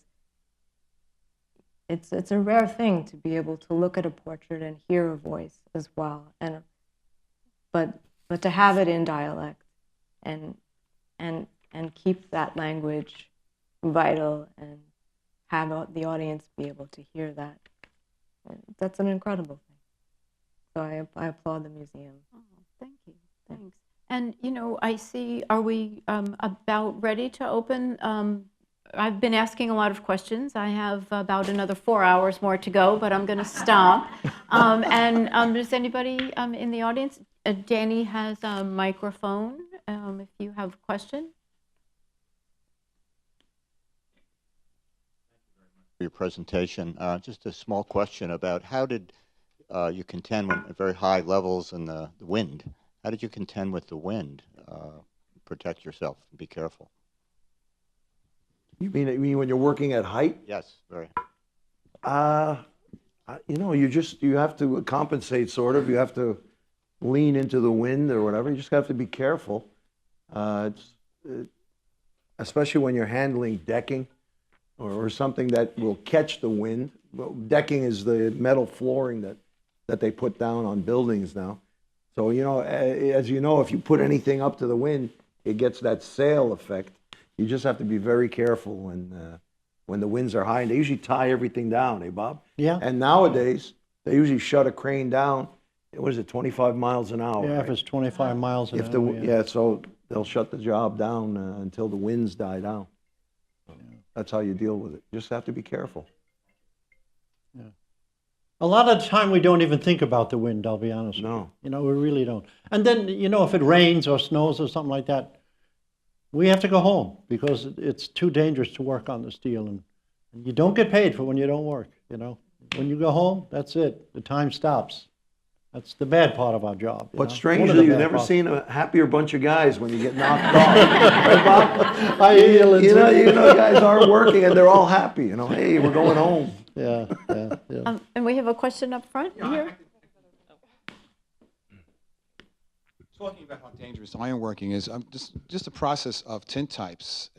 it's a rare thing to be able to look at a portrait and hear a voice as well, but to have it in dialect and keep that language vital and have the audience be able to hear that. That's an incredible thing. So I applaud the museum. Oh, thank you. Thanks. And, I see, are we about ready to open? I've been asking a lot of questions. I have about another 4 hours more to go, but I'm going to stop. Does anybody in the audience? Danny has a microphone if you have a question. For your presentation. Just a small question about how did you contend with very high levels in the wind? How did you contend with the wind? Protect yourself and be careful. You mean when you're working at height? Yes, very. You have to compensate, sort of. You have to lean into the wind or whatever. You just have to be careful. Especially when you're handling decking or something that will catch the wind. Well, decking is the metal flooring that they put down on buildings now. So, as you know, if you put anything up to the wind, it gets that sail effect. You just have to be very careful when the winds are high. And they usually tie everything down, Bob? Yeah. And nowadays, they usually shut a crane down. What is it, 25 miles an hour? Yeah, right? if it's 25 miles an hour. So they'll shut the job down until the winds die down. That's how you deal with it. You just have to be careful. Yeah. A lot of the time we don't even think about the wind, I'll be honest. No. We really don't. And then, if it rains or snows or something like that, we have to go home because it's too dangerous to work on the steel. And you don't get paid for when you don't work, When you go home, that's it. The time stops. That's the bad part of our job. But strangely, you've never seen a happier bunch of guys when you get knocked off. Right, Bob? You know, guys are working and they're all happy. Hey, we're going home. Yeah. And we have a question up front here. Talking about how dangerous ironworking is, just the process of tintypes.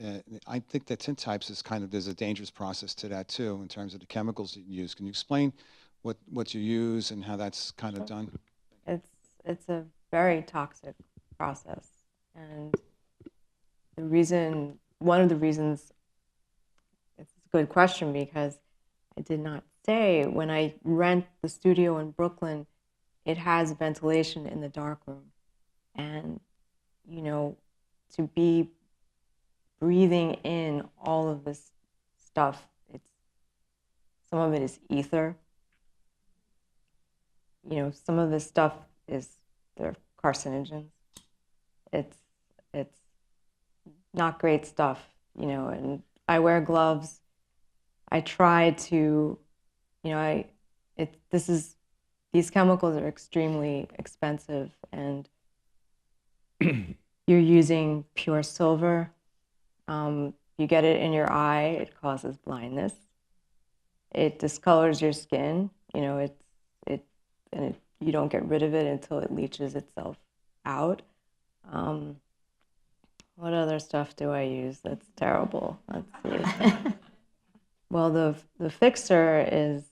I think that tintypes is there's a dangerous process to that too, in terms of the chemicals that you use. Can you explain what you use and how that's kind of done? It's a very toxic process, and one of the reasons, it's a good question because I did not say, when I rent the studio in Brooklyn, it has ventilation in the darkroom. And, to be breathing in all of this stuff, some of it is ether. Some of this stuff they're carcinogens. It's not great stuff, and I wear gloves. I try to, these chemicals are extremely expensive, and you're using pure silver. You get it in your eye, it causes blindness. It discolors your skin. You don't get rid of it until it leaches itself out. What other stuff do I use that's terrible? Let's see. Well, the fixer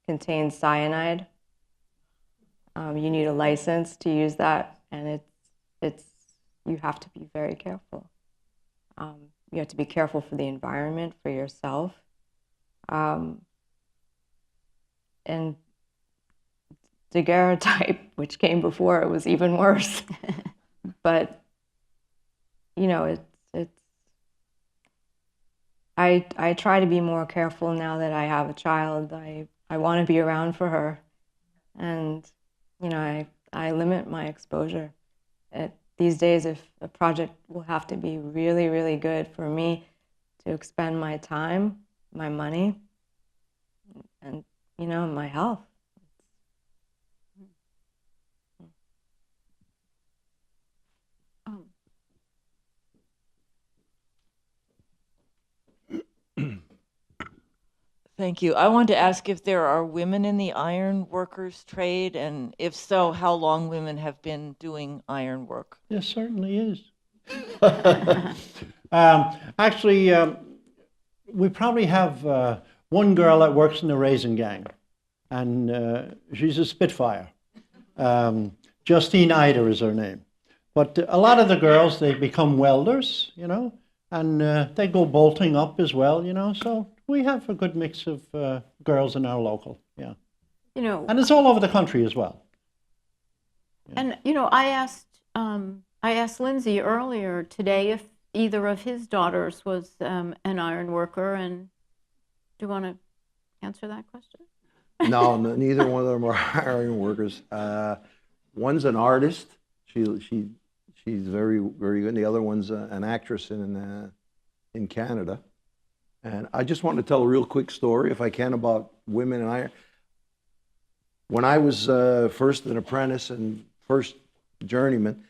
contains cyanide. You need a license to use that, and you have to be very careful. You have to be careful for the environment, for yourself. And daguerreotype, which came before, it was even worse. But I try to be more careful now that I have a child. I want to be around for her, and I limit my exposure. These days, if a project will have to be really, really good for me to expend my time, my money, and my health. Thank you. I wanted to ask if there are women in the ironworkers trade, and if so, how long women have been doing iron work. There certainly is. Actually, we probably have one girl that works in the raisin gang, and she's a spitfire. Justine Ida is her name. But a lot of the girls, they become welders, you know, and they go bolting up as well, you know. So we have a good mix of girls in our local, yeah. You know, And it's all over the country as well. and you know, I asked Lindsay earlier today if either of his daughters was an iron worker, and do you want to answer that question? No, neither one of them are iron workers. One's an artist. She's very very good. The other one's an actress in Canada. And I just want to tell a real quick story, if I can, about women in iron. When I was first an apprentice and first journeyman,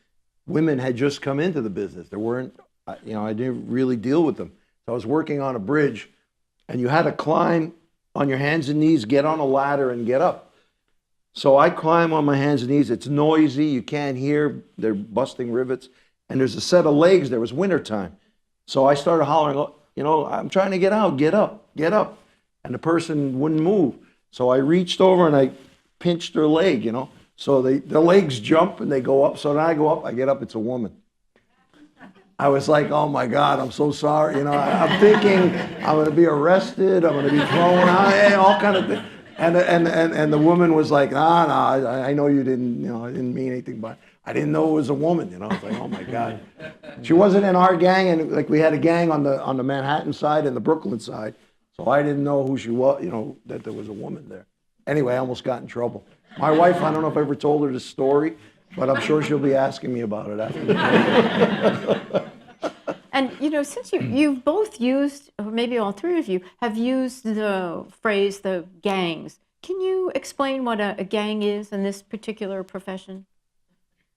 women had just come into the business. There weren't, you know, I didn't really deal with them. So I was working on a bridge, and you had to climb on your hands and knees, get on a ladder, and get up. So I climb on my hands and knees. It's noisy. You can't hear. They're busting rivets. And there's a set of legs. There was wintertime. So I started hollering, you know, I'm trying to get out. Get up. Get up. And the person wouldn't move. So I reached over and I pinched her leg, you know. So the legs jump and they go up. So then I go up. I get up. It's a woman. I was like, oh my God, I'm so sorry. You know, I'm thinking I'm going to be arrested. I'm going to be thrown out. All kind of things. And the woman was like, I know you didn't, you know, I didn't mean anything, but I didn't know it was a woman, you know. I was like, oh my God. She wasn't in our gang, and like we had a gang on the Manhattan side and the Brooklyn side, so I didn't know who she was, you know, that there was a woman there. Anyway, I almost got in trouble. My wife, I don't know if I ever told her this story, but I'm sure she'll be asking me about it after. And you know, since you've both used, or maybe all three of you have used the phrase the gangs, can you explain what a gang is in this particular profession?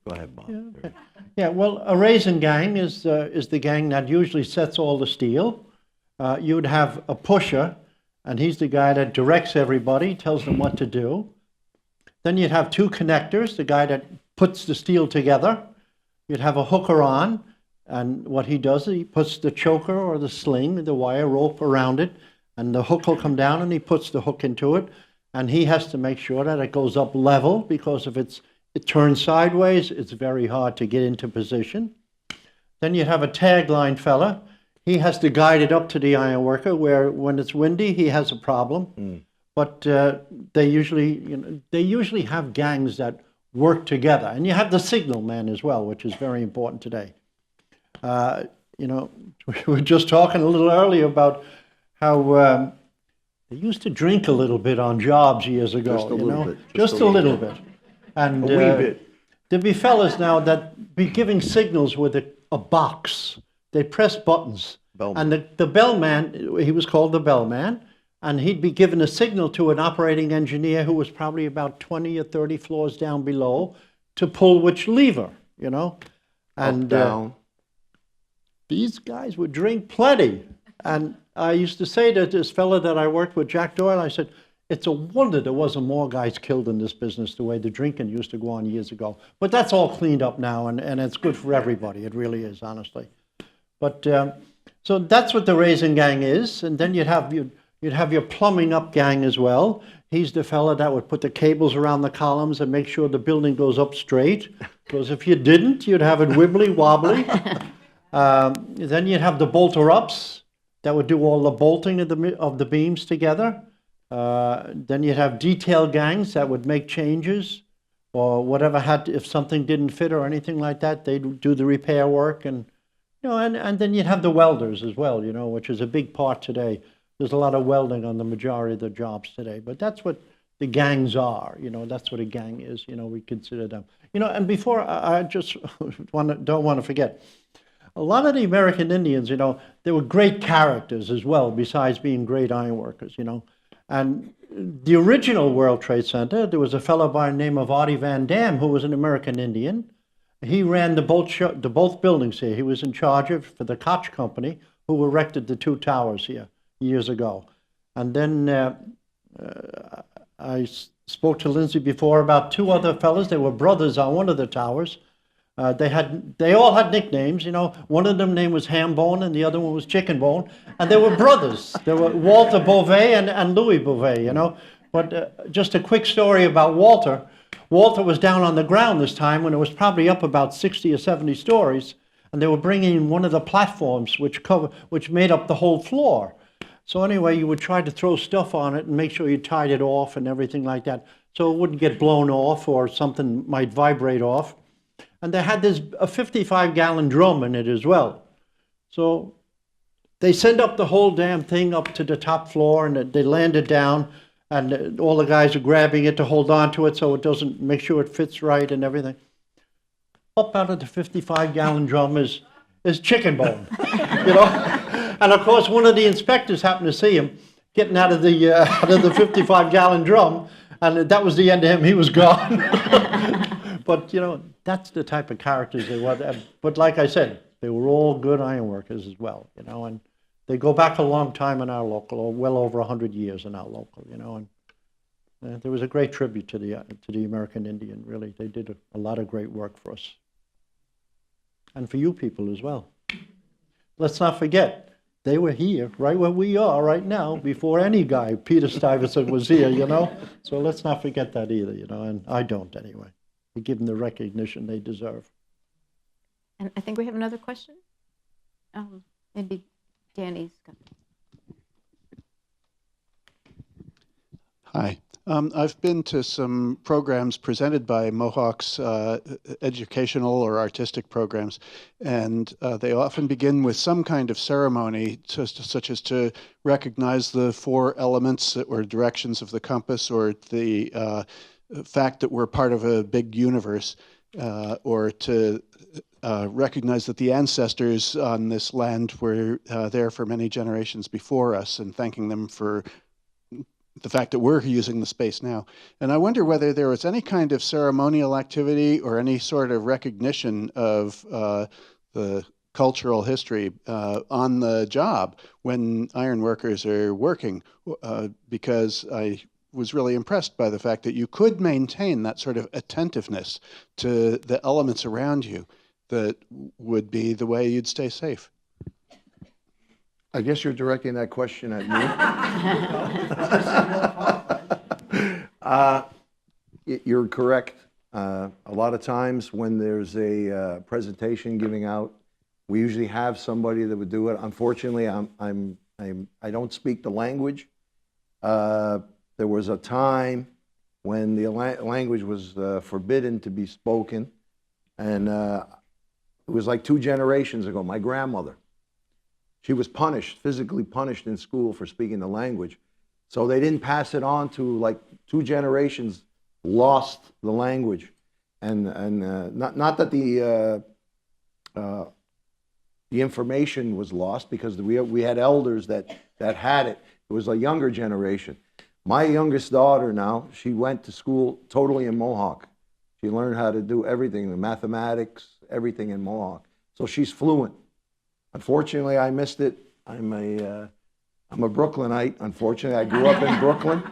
Go ahead, Bob. Yeah, okay. Yeah, well, a raisin gang is the gang that usually sets all the steel. You would have a pusher, and he's the guy that directs everybody, tells them what to do. Then you'd have two connectors, the guy that puts the steel together. You'd have a hooker on, and what he does is he puts the choker or the sling, the wire rope around it, and the hook will come down and he puts the hook into it, and he has to make sure that it goes up level, because if it turns sideways, it's very hard to get into position. Then you have a tagline fella. He has to guide it up to the iron worker, where when it's windy, he has a problem. But they usually have gangs that work together. And you have the signal man as well, which is very important today. You know, we were just talking a little earlier about how they used to drink a little bit on jobs years ago. Just a little bit. Just a little bit. And A wee bit. there'd be fellas now that be giving signals with a box. They press buttons. Bellman. And the bellman, he was called the bellman, and he'd be giving a signal to an operating engineer who was probably about 20 or 30 floors down below to pull which lever, you know. And Up, down. these guys would drink plenty. And I used to say to this fella that I worked with, Jack Doyle, I said, it's a wonder there wasn't more guys killed in this business the way the drinking used to go on years ago. But that's all cleaned up now, and it's good for everybody. It really is, honestly. But so that's what the raisin gang is. And then you'd have your plumbing up gang as well. He's the fella that would put the cables around the columns and make sure the building goes up straight. Because if you didn't, you'd have it wibbly wobbly. Then you'd have the bolter-ups that would do all the bolting of the beams together. Then you'd have detail gangs that would make changes or whatever if something didn't fit or anything like that, they'd do the repair work. And you know, and then you'd have the welders as well, you know, which is a big part today. There's a lot of welding on the majority of the jobs today, but that's what the gangs are, you know, that's what a gang is, you know, we consider them. You know, and before, I just don't want to forget, a lot of the American Indians, you know, they were great characters as well, besides being great ironworkers, you know. And the original World Trade Center, there was a fellow by the name of Artie Van Dam who was an American Indian. He ran the both buildings here. He was in charge of, for the Koch Company, who erected the two towers here years ago. And then I spoke to Lindsay before about two other fellas. They were brothers on one of the towers. They all had nicknames, you know. One of them name was Ham Bone and the other one was Chicken Bone. And they were brothers. They were Walter Beauvais and Louis Beauvais, you know. But just a quick story about Walter. Walter was down on the ground this time when it was probably up about 60 or 70 stories. And they were bringing in one of the platforms which made up the whole floor. So anyway, you would try to throw stuff on it and make sure you tied it off and everything like that, so it wouldn't get blown off or something might vibrate off. And they had a 55-gallon drum in it as well. So they send up the whole damn thing up to the top floor, and they land it down, and all the guys are grabbing it to hold on to it so it doesn't, make sure it fits right and everything. Up out of the 55-gallon drum is Chicken Bone, you know? And of course, one of the inspectors happened to see him getting out of the 55-gallon drum, and that was the end of him. He was gone. But you know, that's the type of characters they were. But like I said, they were all good ironworkers as well, you know. And they go back a long time in our local, well over 100 years in our local, you know. And there was a great tribute to the American Indian. Really, they did a lot of great work for us, and for you people as well. Let's not forget, they were here, right where we are right now, before any guy, Peter Stuyvesant, was here, you know? So let's not forget that either, you know, and I don't anyway. We give them the recognition they deserve. And I think we have another question. Maybe Danny's got it. Hi. I've been to some programs presented by Mohawks, educational or artistic programs, and they often begin with some kind of ceremony, such as to recognize the 4 elements that were directions of the compass, or the fact that we're part of a big universe, or to recognize that the ancestors on this land were there for many generations before us, and thanking them for the fact that we're using the space now. And I wonder whether there was any kind of ceremonial activity or any sort of recognition of the cultural history on the job when ironworkers are working, because I was really impressed by the fact that you could maintain that sort of attentiveness to the elements around you that would be the way you'd stay safe. I guess you're directing that question at me. You're correct. A lot of times when there's a presentation giving out, we usually have somebody that would do it. Unfortunately, I don't speak the language. There was a time when the language was forbidden to be spoken, and it was like 2 generations ago. My grandmother, she was punished, physically punished in school for speaking the language. So they didn't pass it on to, like, 2 generations lost the language. And not that the information was lost, because we had elders that had it. It was a younger generation. My youngest daughter now, she went to school totally in Mohawk. She learned how to do everything, the mathematics, everything in Mohawk. So she's fluent. Unfortunately, I missed it. I'm a Brooklynite. Unfortunately, I grew up in Brooklyn,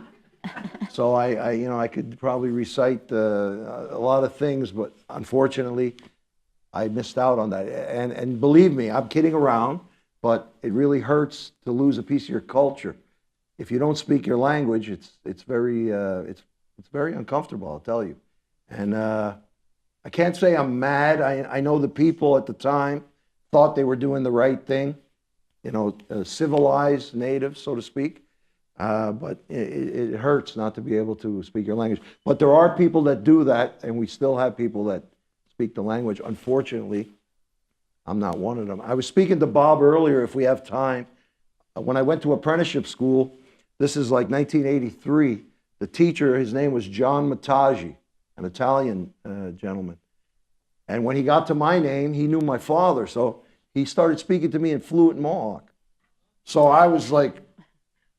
so I could probably recite a lot of things, but unfortunately, I missed out on that. And believe me, I'm kidding around, but it really hurts to lose a piece of your culture. If you don't speak your language, it's very uncomfortable, I'll tell you. And I can't say I'm mad. I know the people at the time thought they were doing the right thing, civilized natives, so to speak. But it hurts not to be able to speak your language. But there are people that do that, and we still have people that speak the language. Unfortunately, I'm not one of them. I was speaking to Bob earlier, if we have time. When I went to apprenticeship school, this is like 1983, the teacher, his name was John Matagi, an Italian gentleman. And when he got to my name, he knew my father, so he started speaking to me in fluent Mohawk. So I was like,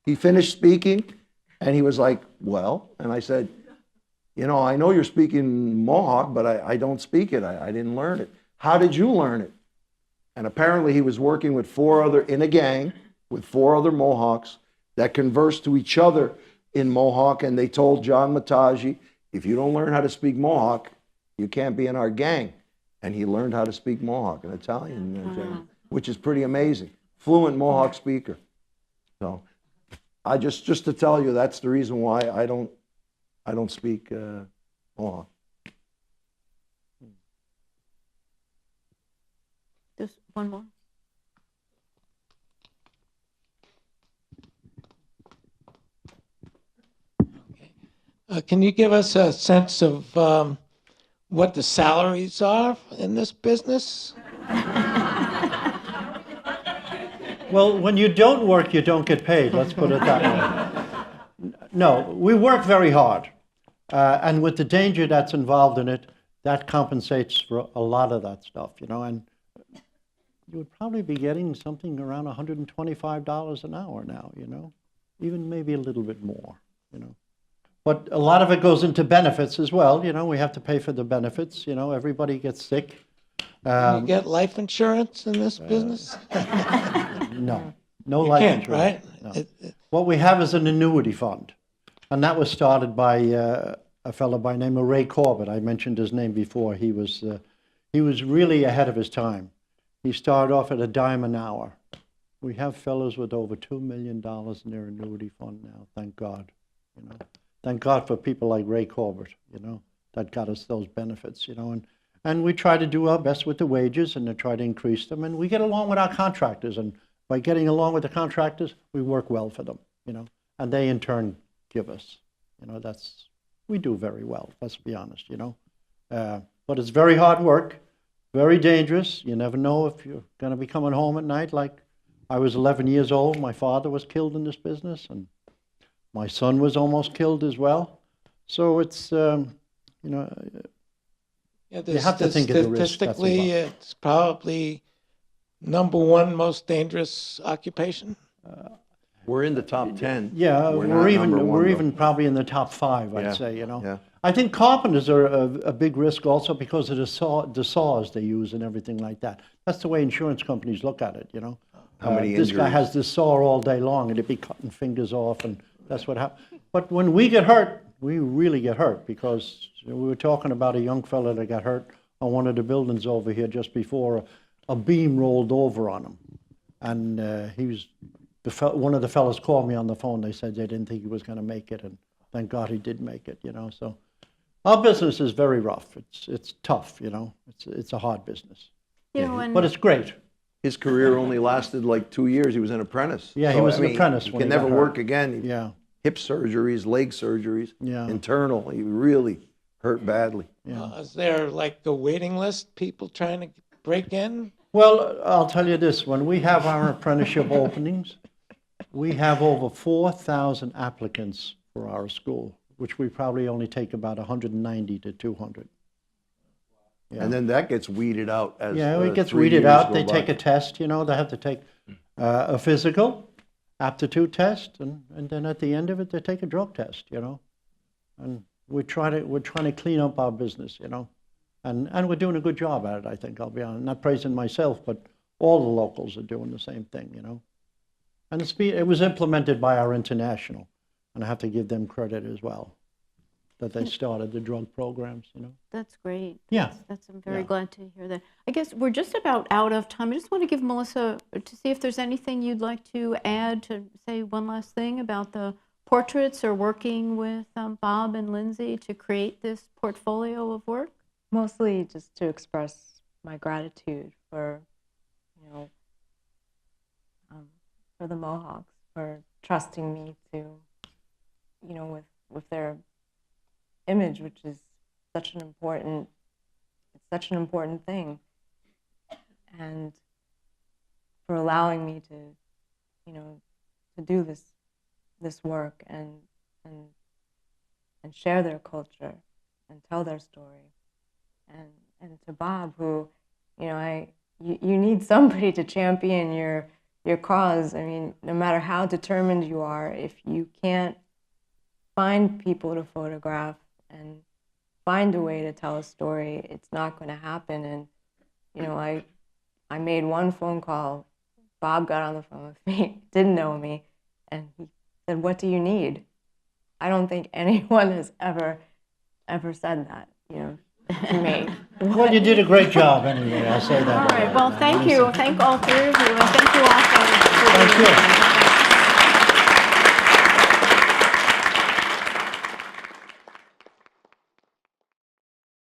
he finished speaking, and he was like, well, and I said, I know you're speaking Mohawk, but I don't speak it. I didn't learn it. How did you learn it? And apparently he was working with in a gang with 4 other Mohawks that conversed to each other in Mohawk, and they told John Matagi, if you don't learn how to speak Mohawk, you can't be in our gang. and he learned how to speak Mohawk, an Italian gentleman, which is pretty amazing. Fluent Mohawk speaker. So, I just to tell you, that's the reason why I don't speak Mohawk. Just one more. Can you give us a sense of what the salaries are in this business? Well, when you don't work, you don't get paid. Let's put it that way. No, we work very hard. And with the danger that's involved in it, that compensates for a lot of that stuff, you know. And you would probably be getting something around $125 an hour now, you know, even maybe a little bit more, you know. But a lot of it goes into benefits as well. You know, we have to pay for the benefits. You know, everybody gets sick. Can you get life insurance in this business? No, no You life can't, insurance. right? No. What we have is an annuity fund, and that was started by a fellow by the name of Ray Corbett. I mentioned his name before. He was really ahead of his time. He started off at a dime an hour. We have fellows with over $2 million in their annuity fund now. Thank God. You know. Thank God for people like Ray Corbett, you know, that got us those benefits, you know, and we try to do our best with the wages and to try to increase them, and we get along with our contractors, and by getting along with the contractors, we work well for them, you know, and they in turn give us, you know, we do very well, let's be honest, you know, but it's very hard work, very dangerous. You never know if you're going to be coming home at night. Like, I was 11 years old, my father was killed in this business, and my son was almost killed as well. So it's, you know, you have to think of the risk. Statistically, it's probably #1 most dangerous occupation. We're in the top 10. Yeah, not we're number one, even though. probably in the top 5, I'd Yeah, say, you know. yeah. I think carpenters are a big risk also because of the saws they use and everything like that. That's the way insurance companies look at it, you know. How many This guy injuries? has this saw all day long, and it'd be cutting fingers off, and that's what happens. But when we get hurt, we really get hurt, because we were talking about a young fella that got hurt on one of the buildings over here just before a beam rolled over on him. And he was, one of the fellas called me on the phone. They said they didn't think he was going to make it, and thank God he did make it, you know. So our business is very rough. It's tough, you know. It's a hard business. You know, and But it's great. His career only lasted like 2 years. He was an apprentice. Yeah, he was an apprentice He when can he got never hurt. work again. Yeah. Hip surgeries, leg surgeries, Yeah. internal. He really hurt badly. Yeah. Is there like a waiting list, people trying to break in? Well, I'll tell you this, when we have our apprenticeship openings, we have over 4,000 applicants for our school, which we probably only take about 190 to 200. Yeah. And then that gets weeded out as Yeah, it gets 3 weeded years out. go They by. take a test, you know, they have to take a physical aptitude test, and then at the end of it, they take a drug test, you know. And we're trying to clean up our business, you know. And we're doing a good job at it, I think, I'll be honest. Not praising myself, but all the locals are doing the same thing, you know. And it was implemented by our international, and I have to give them credit as well, that they started the drug programs, you know. that's great. Yeah. I'm very Yeah. glad to hear that. I guess we're just about out of time. I just want to give Melissa to see if there's anything you'd like to add, to say one last thing about the portraits or working with Bob and Lindsay to create this portfolio of work. Mostly just to express my gratitude for, you know, for the Mohawks, for trusting me to, you know, with their image, which is such an important thing, and for allowing me to, you know, to do this work and share their culture and tell their story. And to Bob, who, you know, you need somebody to champion your cause. I mean, no matter how determined you are, if you can't find people to photograph and find a way to tell a story, it's not going to happen. And, you know, I made one phone call. Bob got on the phone with me, didn't know me, and he said, "What do you need?" I don't think anyone has ever said that, you know. for me. Well, you did a great job anyway, I'll say that. All right, well, thank you. Thank all three of you, and thank you all for Thank you.